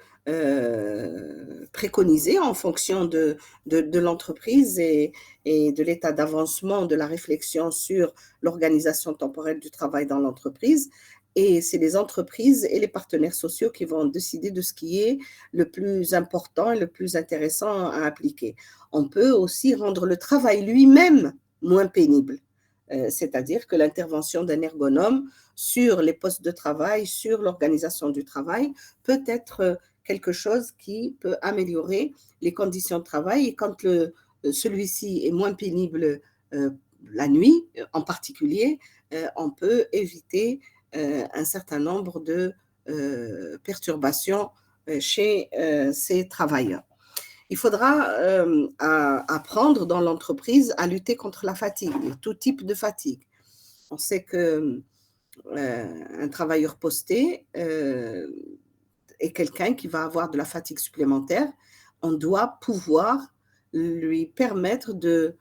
préconisées en fonction de l'entreprise et de l'état d'avancement de la réflexion sur l'organisation temporelle du travail dans l'entreprise. Et c'est les entreprises et les partenaires sociaux qui vont décider de ce qui est le plus important et le plus intéressant à appliquer. On peut aussi rendre le travail lui-même moins pénible. C'est-à-dire que l'intervention d'un ergonome sur les postes de travail, sur l'organisation du travail, peut être quelque chose qui peut améliorer les conditions de travail. Et quand celui-ci est moins pénible la nuit en particulier, on peut éviter un certain nombre de perturbations chez ces travailleurs. Il faudra apprendre dans l'entreprise à lutter contre la fatigue, tout type de fatigue. On sait que un travailleur posté est quelqu'un qui va avoir de la fatigue supplémentaire. On doit pouvoir lui permettre de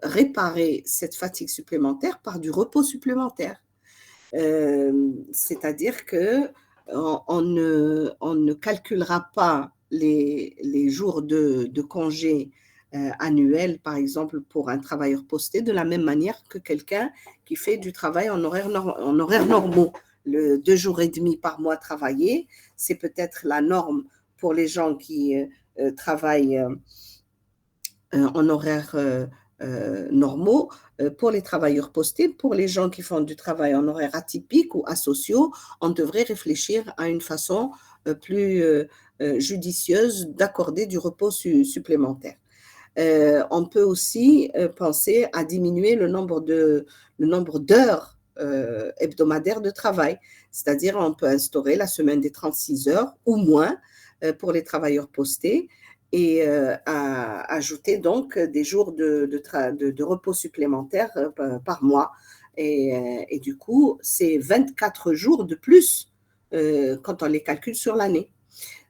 réparer cette fatigue supplémentaire par du repos supplémentaire. C'est-à-dire qu'on ne calculera pas les jours de congé annuels, par exemple, pour un travailleur posté, de la même manière que quelqu'un qui fait du travail en horaire normaux. Le 2 jours et demi par mois travaillé, c'est peut-être la norme pour les gens qui travaillent en horaire normaux. Pour les travailleurs postés, pour les gens qui font du travail en horaire atypique ou asociaux, on devrait réfléchir à une façon plus judicieuse d'accorder du repos supplémentaire. On peut aussi penser à diminuer le nombre d'heures hebdomadaires de travail, c'est-à-dire on peut instaurer la semaine des 36 heures ou moins pour les travailleurs postés et ajouter donc des jours de repos supplémentaires par mois. Et du coup, c'est 24 jours de plus quand on les calcule sur l'année.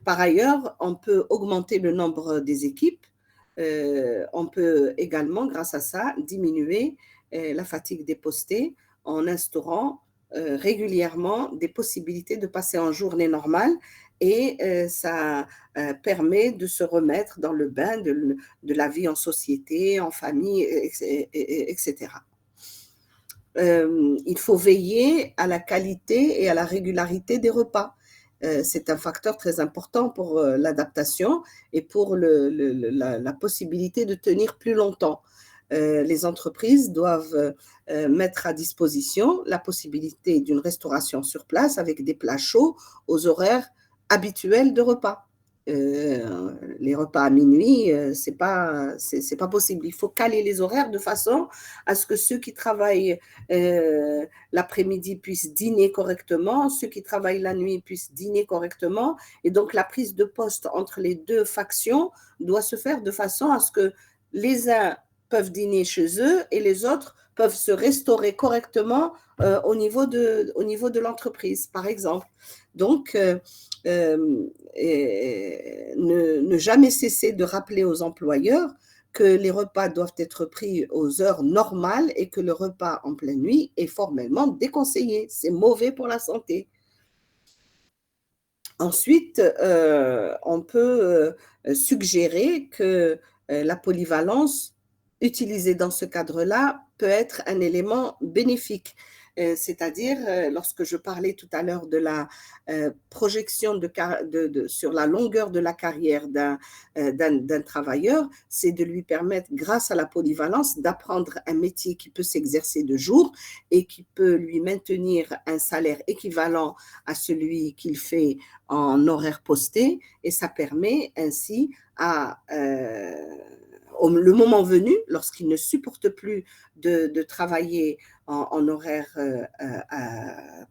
Par ailleurs, on peut augmenter le nombre des équipes. On peut également, grâce à ça, diminuer la fatigue des postés en instaurant régulièrement des possibilités de passer en journée normale et ça permet de se remettre dans le bain de la vie en société, en famille, etc. Il faut veiller à la qualité et à la régularité des repas. C'est un facteur très important pour l'adaptation et pour la possibilité de tenir plus longtemps. Les entreprises doivent mettre à disposition la possibilité d'une restauration sur place avec des plats chauds aux horaires habituels de repas. Les repas à minuit, c'est pas possible. Il faut caler les horaires de façon à ce que ceux qui travaillent l'après-midi puissent dîner correctement, ceux qui travaillent la nuit puissent dîner correctement. Et donc, la prise de poste entre les deux factions doit se faire de façon à ce que les uns peuvent dîner chez eux et les autres peuvent se restaurer correctement au niveau de l'entreprise, par exemple. Donc, ne jamais cesser de rappeler aux employeurs que les repas doivent être pris aux heures normales et que le repas en pleine nuit est formellement déconseillé. C'est mauvais pour la santé. Ensuite, on peut suggérer que la polyvalence utilisée dans ce cadre-là peut être un élément bénéfique. C'est-à-dire, lorsque je parlais tout à l'heure de la projection sur la longueur de la carrière d'un travailleur, c'est de lui permettre, grâce à la polyvalence, d'apprendre un métier qui peut s'exercer de jour et qui peut lui maintenir un salaire équivalent à celui qu'il fait en horaire posté, et ça permet ainsi le moment venu, lorsqu'il ne supporte plus de travailler en horaire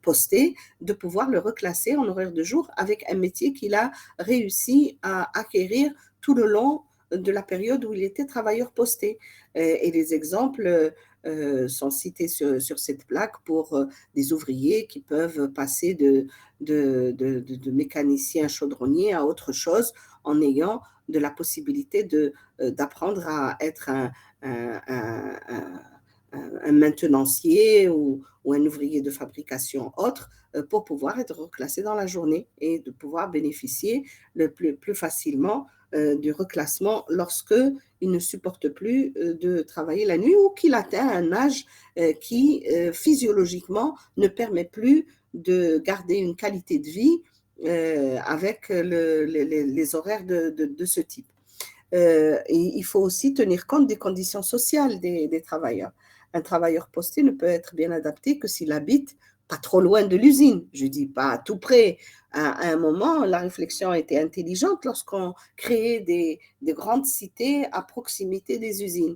posté, de pouvoir le reclasser en horaire de jour avec un métier qu'il a réussi à acquérir tout le long de la période où il était travailleur posté. Et les exemples sont cités sur cette plaque pour des ouvriers qui peuvent passer de mécanicien chaudronnier à autre chose en ayant de la possibilité d'apprendre à être un maintenancier ou un ouvrier de fabrication autre pour pouvoir être reclassé dans la journée et de pouvoir bénéficier le plus facilement du reclassement lorsque il ne supporte plus de travailler la nuit ou qu'il atteint un âge qui physiologiquement ne permet plus de garder une qualité de vie avec les horaires de ce type. Il faut aussi tenir compte des conditions sociales des travailleurs. Un travailleur posté ne peut être bien adapté que s'il habite pas trop loin de l'usine. Je ne dis pas à tout près. À un moment, la réflexion était intelligente lorsqu'on créait des grandes cités à proximité des usines.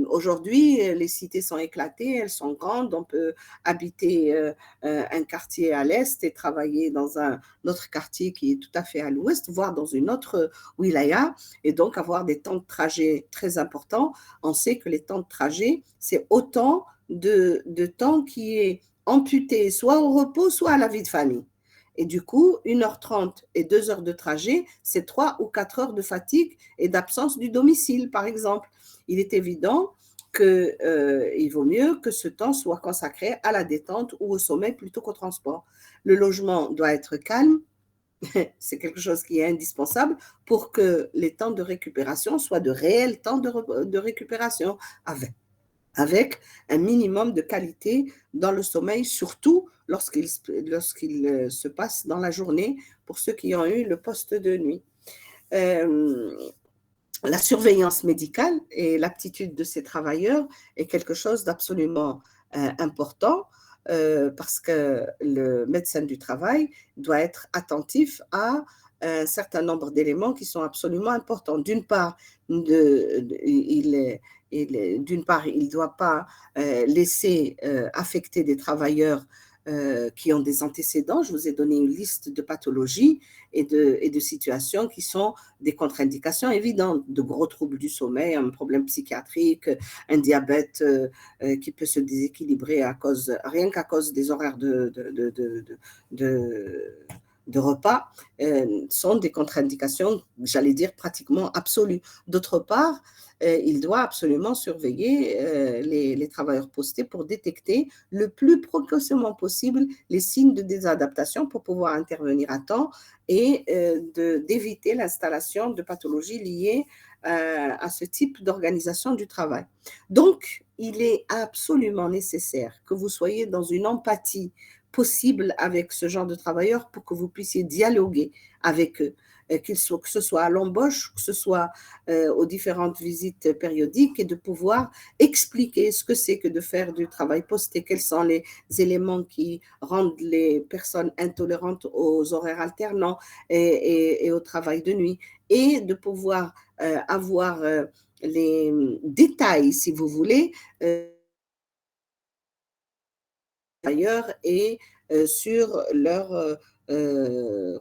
Aujourd'hui, les cités sont éclatées, elles sont grandes, on peut habiter un quartier à l'est et travailler dans un autre quartier qui est tout à fait à l'ouest, voire dans une autre wilaya, et donc avoir des temps de trajet très importants. On sait que les temps de trajet, c'est autant de temps qui est amputé soit au repos, soit à la vie de famille. Et du coup, 1h30 et 2 heures de trajet, c'est 3 ou 4 heures de fatigue et d'absence du domicile, par exemple. Il est évident qu'il vaut mieux que ce temps soit consacré à la détente ou au sommeil plutôt qu'au transport. Le logement doit être calme, c'est quelque chose qui est indispensable pour que les temps de récupération soient de réels temps de récupération avec un minimum de qualité dans le sommeil, surtout lorsqu'il se passe dans la journée pour ceux qui ont eu le poste de nuit. La surveillance médicale et l'aptitude de ces travailleurs est quelque chose d'absolument important parce que le médecin du travail doit être attentif à un certain nombre d'éléments qui sont absolument importants. D'une part, il ne doit pas laisser affecter des travailleurs qui ont des antécédents. Je vous ai donné une liste de pathologies et de situations qui sont des contre-indications évidentes, de gros troubles du sommeil, un problème psychiatrique, un diabète qui peut se déséquilibrer rien qu'à cause des horaires de repas sont des contre-indications, j'allais dire pratiquement absolues. D'autre part, il doit absolument surveiller les travailleurs postés pour détecter le plus précocement possible les signes de désadaptation pour pouvoir intervenir à temps et d'éviter l'installation de pathologies liées à ce type d'organisation du travail. Donc, il est absolument nécessaire que vous soyez dans une empathie possible avec ce genre de travailleurs pour que vous puissiez dialoguer avec eux, que ce soit à l'embauche, que ce soit aux différentes visites périodiques, et de pouvoir expliquer ce que c'est que de faire du travail posté, quels sont les éléments qui rendent les personnes intolérantes aux horaires alternants et au travail de nuit, et de pouvoir avoir les détails, si vous voulez, ailleurs et sur leur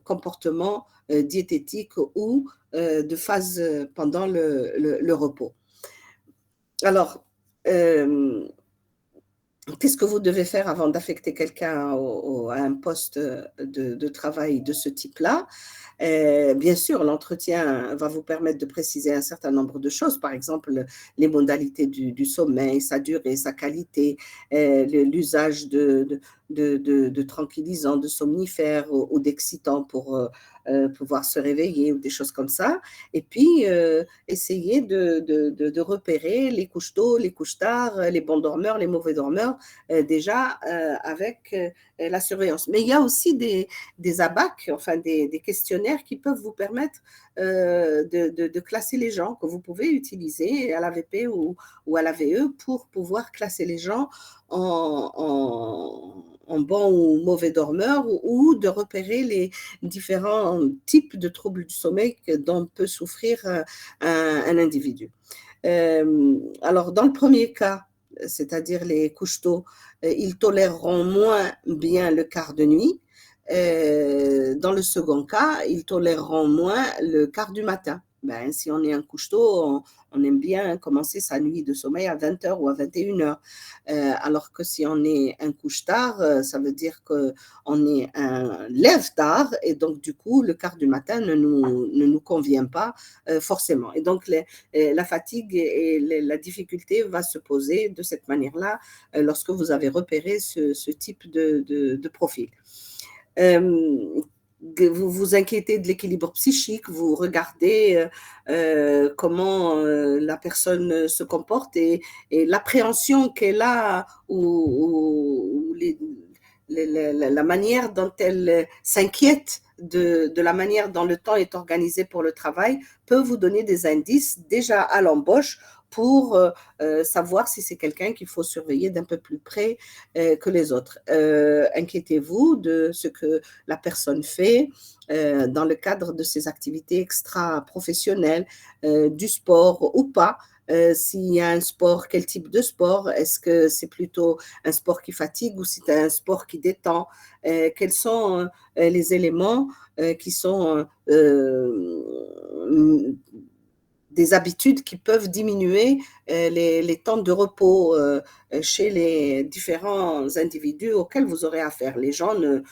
comportement diététique ou de phase pendant le repos. Alors, qu'est-ce que vous devez faire avant d'affecter quelqu'un à un poste de travail de ce type-là? Bien sûr, l'entretien va vous permettre de préciser un certain nombre de choses, par exemple les modalités du sommeil, sa durée, sa qualité, l'usage de tranquillisants, de somnifères ou d'excitants pour pouvoir se réveiller ou des choses comme ça. Et puis, essayer de repérer les couches tôt, les couches tard, les bons dormeurs, les mauvais dormeurs, déjà avec la surveillance. Mais il y a aussi des ABAC, enfin des questionnaires qui peuvent vous permettre de classer les gens, que vous pouvez utiliser à l'AVP ou à l'AVE pour pouvoir classer les gens en bons ou mauvais dormeurs, ou de repérer les différents types de troubles du sommeil dont peut souffrir un individu. Alors, dans le premier cas, c'est-à-dire les couches tôt, ils toléreront moins bien le quart de nuit. Dans le second cas, ils toléreront moins le quart du matin. Ben, si on est un couche-tôt, on aime bien commencer sa nuit de sommeil à 20h ou à 21h. Alors que si on est un couche-tard, ça veut dire qu'on est un lève-tard, et donc du coup, le quart du matin ne nous convient pas forcément. Et donc, la fatigue et la difficulté va se poser de cette manière-là lorsque vous avez repéré ce type de profil. Vous vous inquiétez de l'équilibre psychique, vous regardez comment la personne se comporte et l'appréhension qu'elle a ou la manière dont elle s'inquiète de la manière dont le temps est organisé pour le travail peut vous donner des indices déjà à l'embauche pour savoir si c'est quelqu'un qu'il faut surveiller d'un peu plus près que les autres. Inquiétez-vous de ce que la personne fait dans le cadre de ses activités extra-professionnelles, du sport ou pas. S'il y a un sport, quel type de sport? Est-ce que c'est plutôt un sport qui fatigue ou c'est un sport qui détend? Quels sont les éléments qui sont des habitudes qui peuvent diminuer les temps de repos chez les différents individus auxquels vous aurez affaire. Les gens ne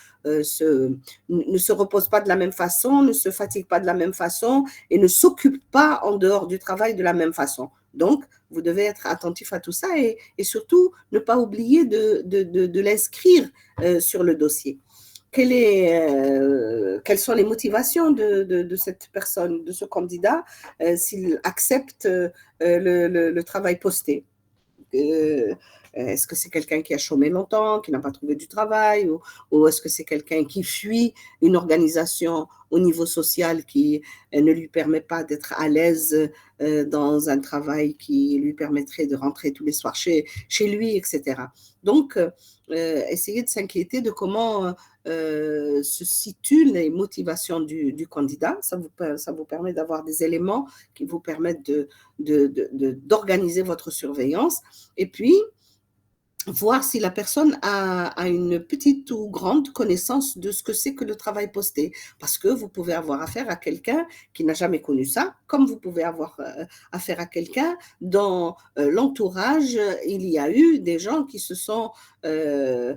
se reposent pas de la même façon, ne se fatiguent pas de la même façon et ne s'occupent pas en dehors du travail de la même façon. Donc, vous devez être attentif à tout ça et surtout ne pas oublier de l'inscrire sur le dossier. Quelles sont les motivations de cette personne, de ce candidat, s'il accepte le travail posté? Est-ce que c'est quelqu'un qui a chômé longtemps, qui n'a pas trouvé du travail, ou est-ce que c'est quelqu'un qui fuit une organisation au niveau social qui ne lui permet pas d'être à l'aise dans un travail qui lui permettrait de rentrer tous les soirs chez lui, etc. Donc, essayez de s'inquiéter de comment se situent les motivations du candidat. Ça vous permet d'avoir des éléments qui vous permettent d'organiser votre surveillance. Et puis, voir si la personne a une petite ou grande connaissance de ce que c'est que le travail posté. Parce que vous pouvez avoir affaire à quelqu'un qui n'a jamais connu ça, comme vous pouvez avoir affaire à quelqu'un dans l'entourage, il y a eu des gens qui se sont euh,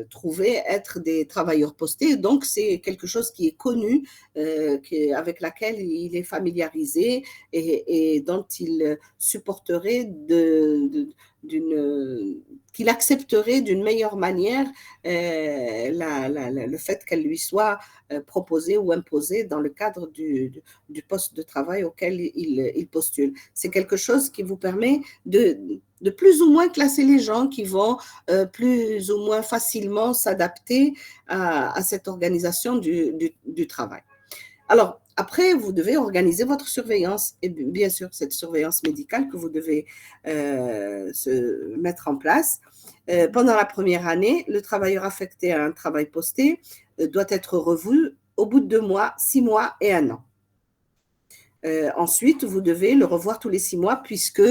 trouvés être des travailleurs postés. Donc, c'est quelque chose qui est connu, avec laquelle il est familiarisé et dont il supporterait qu'il accepterait d'une meilleure manière le fait qu'elle lui soit proposée ou imposée dans le cadre du poste de travail auquel il postule. C'est quelque chose qui vous permet de plus ou moins classer les gens qui vont plus ou moins facilement s'adapter à cette organisation du travail. Alors, après, vous devez organiser votre surveillance et bien sûr cette surveillance médicale que vous devez se mettre en place. Pendant la première année, le travailleur affecté à un travail posté doit être revu au bout de 2 mois, 6 mois et 1 an. Ensuite, vous devez le revoir tous les 6 mois puisque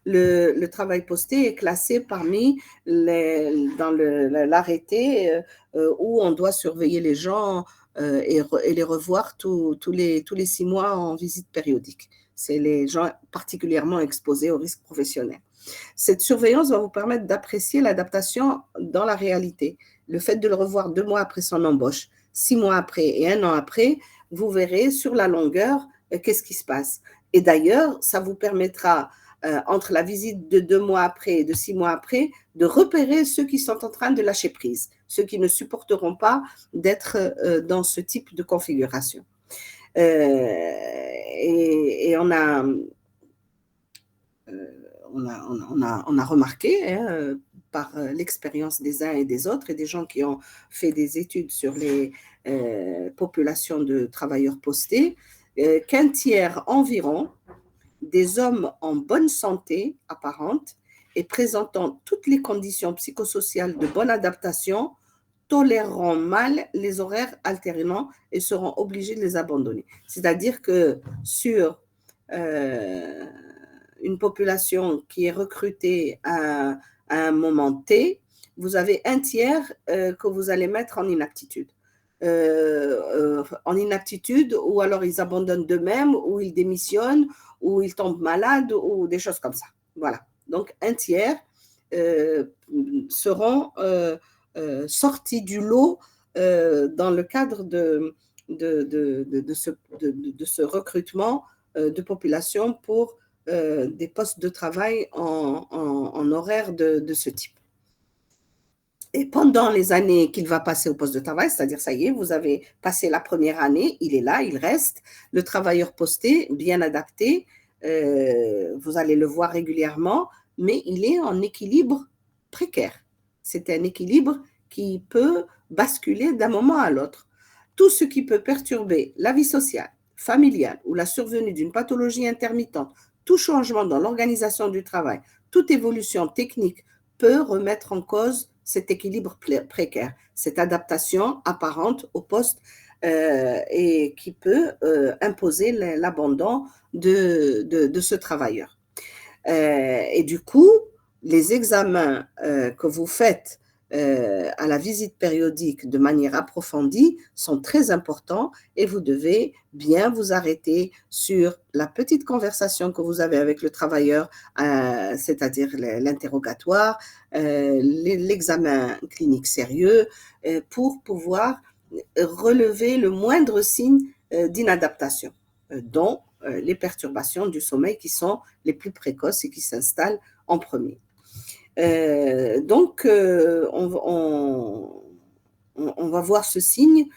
le travail posté est classé parmi dans l'arrêté où on doit surveiller les gens et les revoir tous les 6 mois en visite périodique. C'est les gens particulièrement exposés au risque professionnel. Cette surveillance va vous permettre d'apprécier l'adaptation dans la réalité. Le fait de le revoir 2 mois après son embauche, 6 mois après et 1 an après, vous verrez sur la longueur qu'est-ce qui se passe. Et d'ailleurs, ça vous permettra, entre la visite de 2 mois après et de 6 mois après, de repérer ceux qui sont en train de lâcher prise, ceux qui ne supporteront pas d'être dans ce type de configuration. Et on a remarqué par l'expérience des uns et des autres et des gens qui ont fait des études sur les populations de travailleurs postés, qu'un tiers environ des hommes en bonne santé apparente et présentant toutes les conditions psychosociales de bonne adaptation toléreront mal les horaires alternants et seront obligés de les abandonner. C'est-à-dire que sur une population qui est recrutée à un moment T, vous avez un tiers que vous allez mettre en inaptitude. En inaptitude, ou alors ils abandonnent d'eux-mêmes, ou ils démissionnent, ou ils tombent malades, ou des choses comme ça. Voilà. Donc, un tiers seront sortis du lot dans le cadre de ce recrutement de population pour des postes de travail en horaire de ce type. Et pendant les années qu'il va passer au poste de travail, c'est-à-dire ça y est, vous avez passé la première année, il est là, il reste, le travailleur posté, bien adapté, vous allez le voir régulièrement, mais il est en équilibre précaire. C'est un équilibre qui peut basculer d'un moment à l'autre. Tout ce qui peut perturber la vie sociale, familiale ou la survenue d'une pathologie intermittente, tout changement dans l'organisation du travail, toute évolution technique peut remettre en cause cet équilibre précaire, cette adaptation apparente au poste et qui peut imposer l'abandon de ce travailleur. Et du coup, les examens que vous faites à la visite périodique de manière approfondie sont très importants et vous devez bien vous arrêter sur la petite conversation que vous avez avec le travailleur, c'est-à-dire l'interrogatoire, l'examen clinique sérieux, pour pouvoir relever le moindre signe d'inadaptation, dont les perturbations du sommeil qui sont les plus précoces et qui s'installent en premier. Donc, on va voir ce signe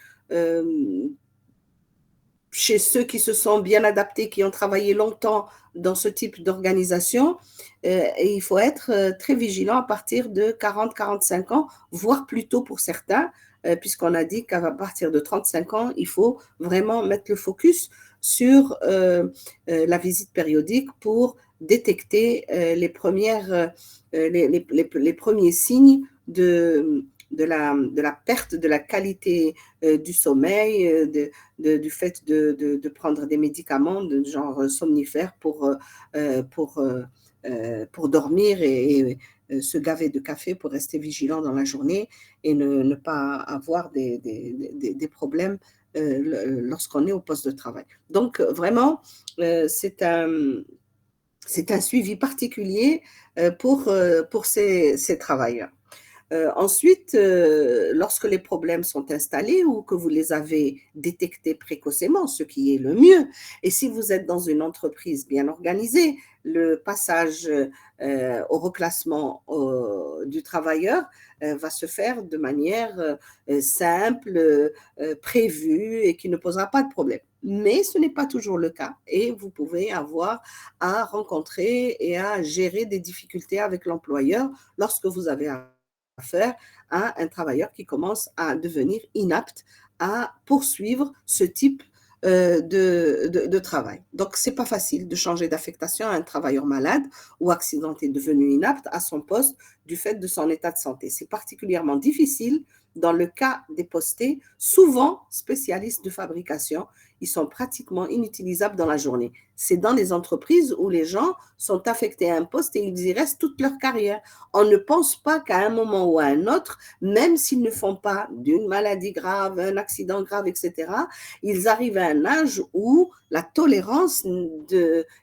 chez ceux qui se sont bien adaptés, qui ont travaillé longtemps dans ce type d'organisation. Et il faut être très vigilant à partir de 40-45 ans, voire plus tôt pour certains, puisqu'on a dit qu'à partir de 35 ans, il faut vraiment mettre le focus sur la visite périodique pour détecter les premiers signes de la perte de la qualité du sommeil, du fait de prendre des médicaments de genre somnifères pour pour dormir et se gaver de café pour rester vigilant dans la journée et ne pas avoir des problèmes lorsqu'on est au poste de travail. Donc, vraiment, c'est un suivi particulier pour ces travailleurs. Ensuite, lorsque les problèmes sont installés ou que vous les avez détectés précocement, ce qui est le mieux, et si vous êtes dans une entreprise bien organisée, le passage au reclassement du travailleur va se faire de manière simple, prévue et qui ne posera pas de problème. Mais ce n'est pas toujours le cas et vous pouvez avoir à rencontrer et à gérer des difficultés avec l'employeur lorsque vous avez affaire à un travailleur qui commence à devenir inapte à poursuivre ce type de travail. Donc, ce n'est pas facile de changer d'affectation à un travailleur malade ou accidenté devenu inapte à son poste du fait de son état de santé. C'est particulièrement difficile dans le cas des postés, souvent spécialistes de fabrication. Ils sont pratiquement inutilisables dans la journée. C'est dans les entreprises où les gens sont affectés à un poste et ils y restent toute leur carrière. On ne pense pas qu'à un moment ou à un autre, même s'ils ne font pas d'une maladie grave, un accident grave, etc., ils arrivent à un âge où la tolérance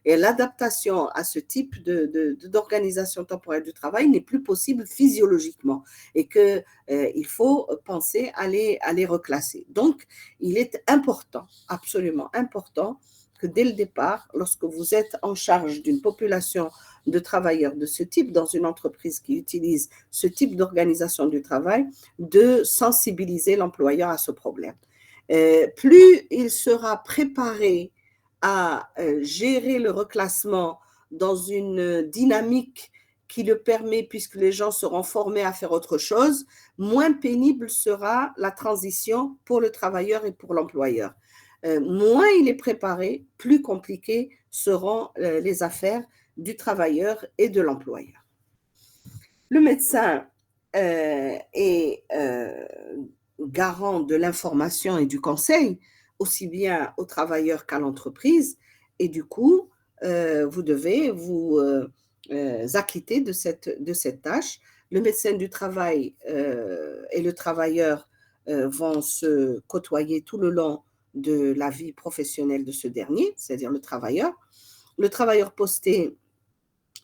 et l'adaptation à ce type d'organisation temporelle du travail n'est plus possible physiologiquement et qu'il faut penser à les reclasser. Donc, il est important, absolument important, que dès le départ, lorsque vous êtes en charge d'une population de travailleurs de ce type dans une entreprise qui utilise ce type d'organisation du travail, de sensibiliser l'employeur à ce problème. Plus il sera préparé à gérer le reclassement dans une dynamique qui le permet, puisque les gens seront formés à faire autre chose, moins pénible sera la transition pour le travailleur et pour l'employeur. Moins il est préparé, plus compliquées seront les affaires du travailleur et de l'employeur. Le médecin est garant de l'information et du conseil, aussi bien aux travailleurs qu'à l'entreprise, et du coup, vous devez vous acquitter de cette tâche. Le médecin du travail et le travailleur vont se côtoyer tout le long de la vie professionnelle de ce dernier, c'est-à-dire le travailleur. Le travailleur posté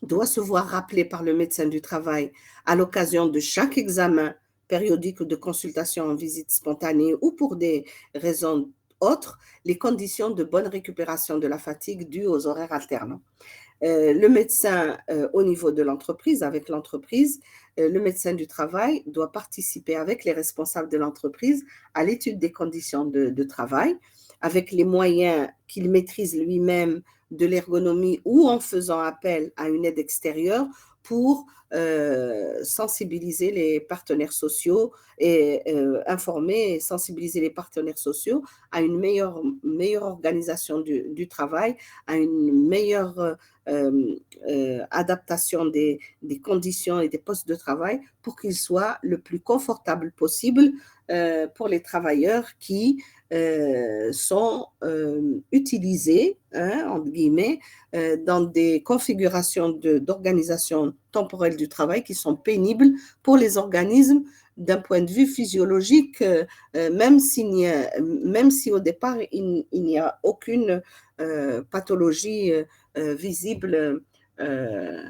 doit se voir rappeler par le médecin du travail à l'occasion de chaque examen périodique ou de consultation en visite spontanée ou pour des raisons autres, les conditions de bonne récupération de la fatigue due aux horaires alternants. Le médecin au niveau de l'entreprise, avec l'entreprise, le médecin du travail doit participer avec les responsables de l'entreprise à l'étude des conditions de travail, avec les moyens qu'il maîtrise lui-même de l'ergonomie ou en faisant appel à une aide extérieure pour sensibiliser les partenaires sociaux et informer et sensibiliser les partenaires sociaux à une meilleure organisation du travail, à une meilleure adaptation des conditions et des postes de travail pour qu'ils soient le plus confortables possible pour les travailleurs qui sont utilisés, entre guillemets, dans des configurations d'organisation temporelle du travail qui sont pénibles pour les organismes d'un point de vue physiologique, même si au départ, il n'y a aucune pathologie visible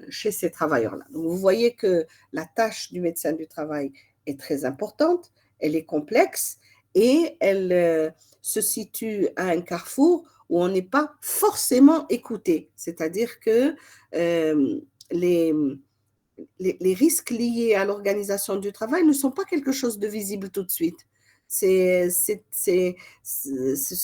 chez ces travailleurs-là. Donc, vous voyez que la tâche du médecin du travail est très importante, elle est complexe et elle se situe à un carrefour où on n'est pas forcément écouté. C'est-à-dire que les risques liés à l'organisation du travail ne sont pas quelque chose de visible tout de suite. Ce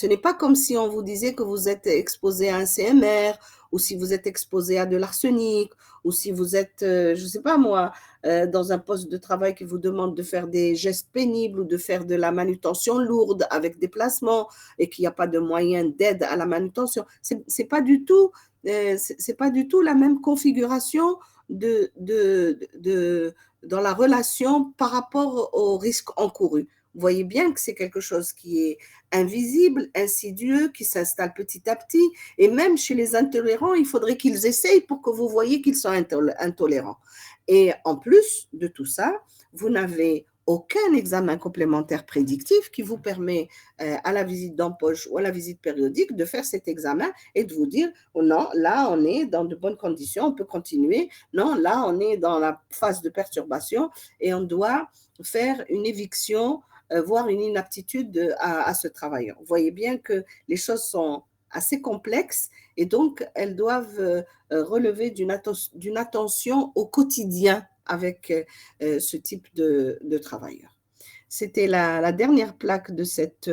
n'est pas comme si on vous disait que vous êtes exposé à un CMR ou si vous êtes exposé à de l'arsenic ou si vous êtes, je ne sais pas moi, dans un poste de travail qui vous demande de faire des gestes pénibles ou de faire de la manutention lourde avec déplacement et qu'il n'y a pas de moyens d'aide à la manutention. C'est pas du tout la même configuration dans la relation par rapport au risque encouru. Vous voyez bien que c'est quelque chose qui est invisible, insidieux, qui s'installe petit à petit. Et même chez les intolérants, il faudrait qu'ils essayent pour que vous voyez qu'ils sont intolérants. Et en plus de tout ça, vous n'avez aucun examen complémentaire prédictif qui vous permet à la visite d'empoche ou à la visite périodique de faire cet examen et de vous dire, oh non, là, on est dans de bonnes conditions, on peut continuer. Non, là, on est dans la phase de perturbation et on doit faire une éviction, voire une inaptitude à ce travailleur. Vous voyez bien que les choses sont assez complexes et donc elles doivent relever d'une attention au quotidien avec ce type de travailleurs. C'était la dernière plaque de cette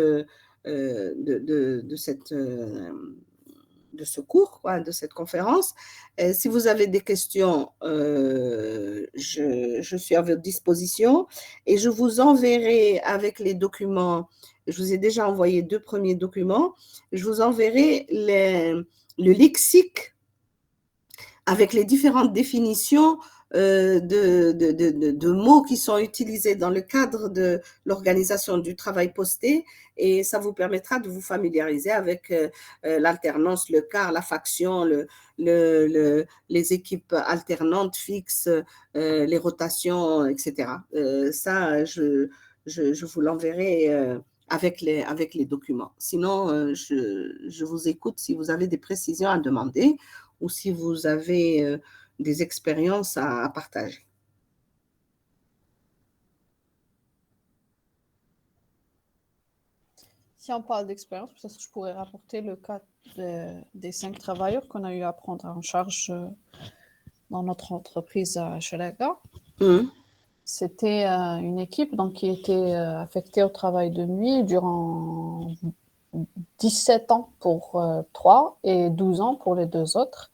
de ce cours, quoi, de cette conférence. Si vous avez des questions, je suis à votre disposition et je vous enverrai avec les documents. Je vous ai déjà envoyé 2 premiers documents. Je vous enverrai le lexique avec les différentes définitions de mots qui sont utilisés dans le cadre de l'organisation du travail posté et ça vous permettra de vous familiariser avec l'alternance, le quart, la faction, les équipes alternantes, fixes, les rotations, etc. Ça, je vous l'enverrai avec les documents. Sinon, je vous écoute si vous avez des précisions à demander ou si vous avez des expériences à partager. Si on parle d'expérience, peut-être que je pourrais rapporter le cas des 5 travailleurs qu'on a eu à prendre en charge dans notre entreprise à Chalaga. C'était une équipe donc, qui était affectée au travail de nuit durant 17 ans pour 3 et 12 ans pour les 2 autres,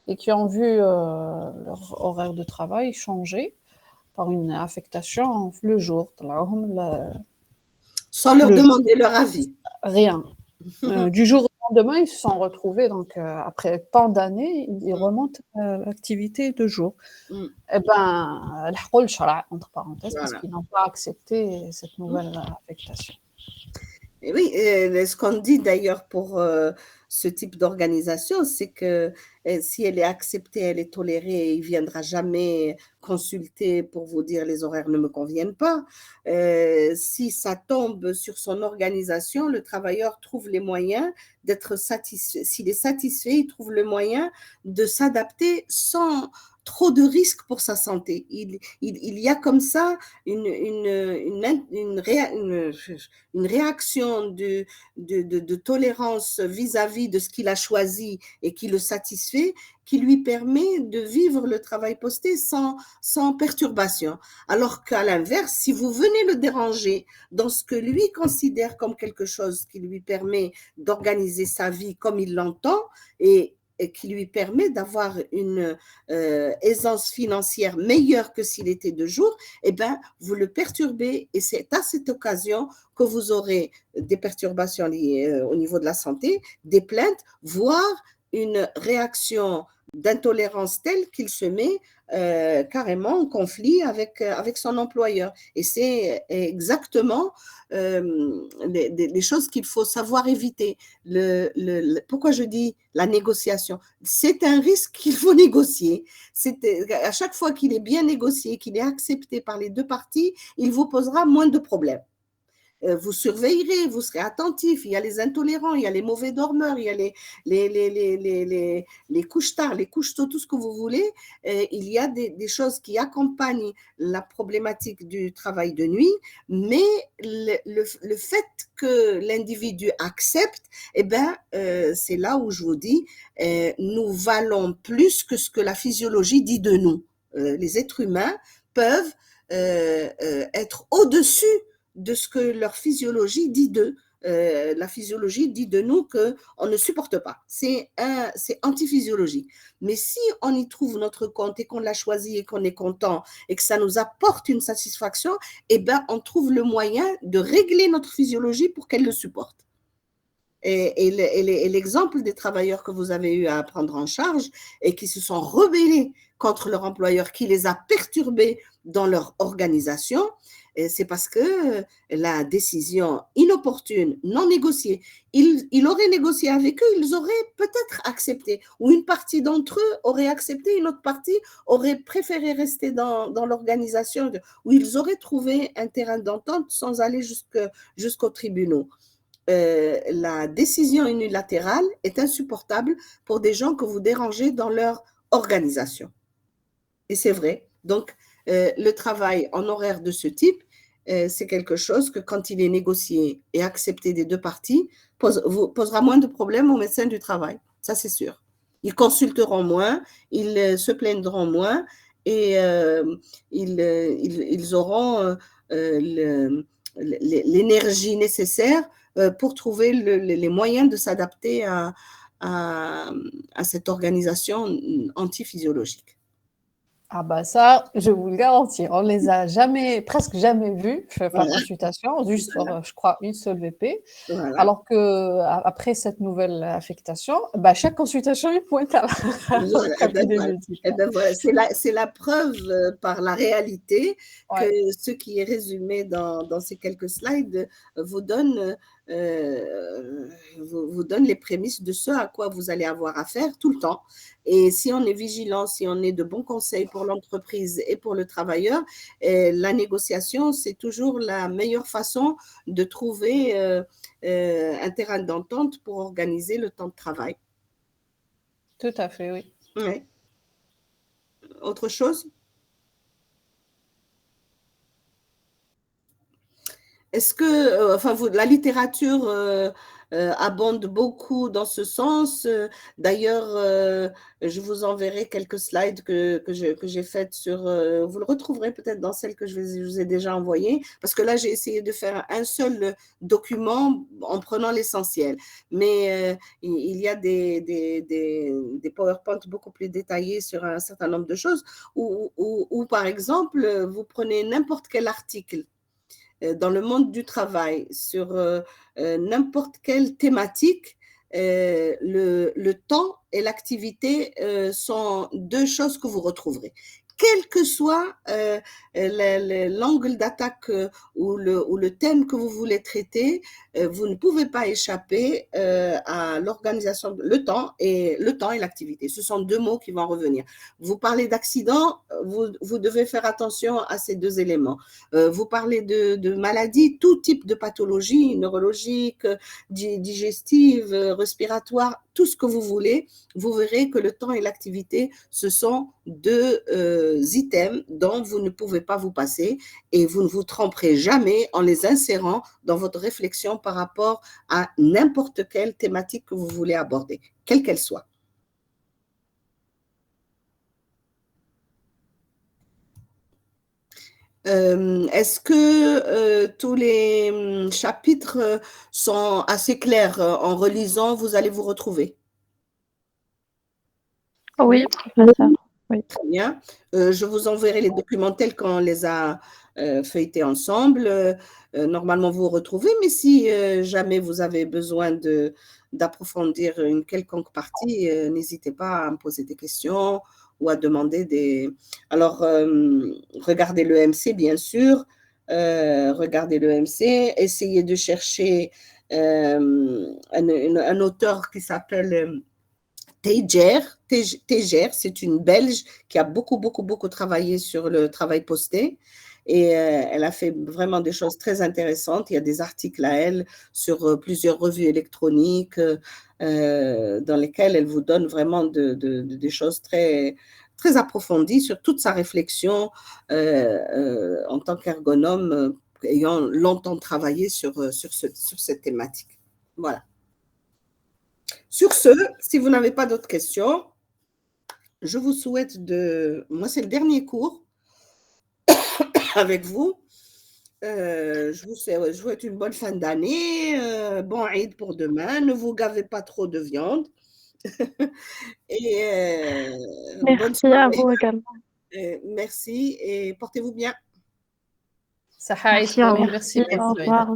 et qui ont vu leur horaire de travail changer par une affectation le jour. Sans leur demander leur avis. Rien. Du jour au lendemain, ils se sont retrouvés, donc après tant d'années, ils remontent l'activité de jour. Eh ben, entre parenthèses, voilà. Parce qu'ils n'ont pas accepté cette nouvelle affectation. Et oui, ce qu'on dit d'ailleurs pour ce type d'organisation, c'est que si elle est acceptée, elle est tolérée, il ne viendra jamais consulter pour vous dire les horaires ne me conviennent pas. Si ça tombe sur son organisation, le travailleur trouve les moyens d'être satisfait. S'il est satisfait, il trouve le moyen de s'adapter sans trop de risques pour sa santé. Il y a comme ça une réaction de tolérance vis-à-vis de ce qu'il a choisi et qui le satisfait, qui lui permet de vivre le travail posté sans perturbation. Alors qu'à l'inverse, si vous venez le déranger dans ce que lui considère comme quelque chose qui lui permet d'organiser sa vie comme il l'entend et qui lui permet d'avoir une aisance financière meilleure que s'il était de jour, eh bien, vous le perturbez et c'est à cette occasion que vous aurez des perturbations liées au niveau de la santé, des plaintes, voire une réaction d'intolérance telle qu'il se met carrément en conflit avec son employeur. Et c'est exactement les choses qu'il faut savoir éviter. Pourquoi je dis la négociation? C'est un risque qu'il faut négocier. À chaque fois qu'il est bien négocié, qu'il est accepté par les 2 parties, il vous posera moins de problèmes. Vous surveillerez, vous serez attentif. Il y a les intolérants, il y a les mauvais dormeurs, il y a les couches tard, les couches tôt, tout ce que vous voulez. Il y a des choses qui accompagnent la problématique du travail de nuit, mais le fait que l'individu accepte, eh ben, c'est là où je vous dis, nous valons plus que ce que la physiologie dit de nous. Les êtres humains peuvent être au-dessus de ce que leur physiologie dit d'eux. La physiologie dit de nous qu'on ne supporte pas. C'est antiphysiologique. Mais si on y trouve notre compte et qu'on l'a choisi et qu'on est content et que ça nous apporte une satisfaction, eh ben, on trouve le moyen de régler notre physiologie pour qu'elle le supporte. Et l'exemple des travailleurs que vous avez eu à prendre en charge et qui se sont rebellés contre leur employeur, qui les a perturbés dans leur organisation, c'est parce que la décision inopportune, non négociée, il aurait négocié avec eux, ils auraient peut-être accepté, ou une partie d'entre eux aurait accepté, une autre partie aurait préféré rester dans l'organisation, où ils auraient trouvé un terrain d'entente sans aller jusqu'aux tribunaux. La décision unilatérale est insupportable pour des gens que vous dérangez dans leur organisation. Et c'est vrai. Donc, le travail en horaire de ce type, c'est quelque chose que quand il est négocié et accepté des deux parties, posera moins de problèmes aux médecins du travail. Ça, c'est sûr. Ils consulteront moins, ils se plaindront moins et ils auront l'énergie nécessaire pour trouver les moyens de s'adapter à cette organisation antiphysiologique. Ah bah ça, je vous le garantis, on les a jamais, presque jamais vus faire consultation, juste pour, je crois, une seule VP. Voilà. Alors que après cette nouvelle affectation, bah, chaque consultation il pointe à Voilà. C'est la preuve par la réalité que ce qui est résumé dans ces quelques slides vous donne les prémices de ce à quoi vous allez avoir affaire tout le temps. Et si on est vigilant, si on est de bons conseils pour l'entreprise et pour le travailleur, la négociation, c'est toujours la meilleure façon de trouver un terrain d'entente pour organiser le temps de travail. Tout à fait, oui. Ouais. Autre chose? Est-ce que la littérature abonde beaucoup dans ce sens? D'ailleurs, je vous enverrai quelques slides que j'ai faites sur… vous le retrouverez peut-être dans celle que je vous ai déjà envoyée, parce que là, j'ai essayé de faire un seul document en prenant l'essentiel. Mais il y a des PowerPoint beaucoup plus détaillés sur un certain nombre de choses, où par exemple, vous prenez n'importe quel article dans le monde du travail sur n'importe quelle thématique, le temps et l'activité sont deux choses que vous retrouverez. Quel que soit l'angle d'attaque ou le thème que vous voulez traiter, vous ne pouvez pas échapper à l'organisation, le temps et l'activité. Ce sont deux mots qui vont revenir. Vous parlez d'accident, vous devez faire attention à ces deux éléments. Vous parlez de maladies, tout type de pathologie, neurologique, digestive, respiratoire, tout ce que vous voulez, vous verrez que le temps et l'activité, ce sont deux items dont vous ne pouvez pas vous passer et vous ne vous tromperez jamais en les insérant dans votre réflexion par rapport à n'importe quelle thématique que vous voulez aborder, quelle qu'elle soit. Est-ce que tous les chapitres sont assez clairs en relisant, vous allez vous retrouver? Oui, professeur. Oui. Très bien. Je vous enverrai les documents tels qu'on les a feuilletés ensemble. Normalement, vous retrouvez, mais si jamais vous avez besoin d'approfondir une quelconque partie, n'hésitez pas à me poser des questions ou à demander des… Alors, regardez l'EMC, bien sûr. Regardez l'EMC. Essayez de chercher un auteur qui s'appelle… Teijer, c'est une Belge qui a beaucoup travaillé sur le travail posté et elle a fait vraiment des choses très intéressantes. Il y a des articles à elle sur plusieurs revues électroniques dans lesquelles elle vous donne vraiment des choses très approfondies sur toute sa réflexion en tant qu'ergonome ayant longtemps travaillé sur cette thématique. Voilà. Sur ce, si vous n'avez pas d'autres questions, je vous souhaite moi, c'est le dernier cours avec vous. Je vous souhaite une bonne fin d'année, bon Eid pour demain. Ne vous gavez pas trop de viande. Et merci à vous également. Merci et portez-vous bien. Merci. Merci. Au revoir.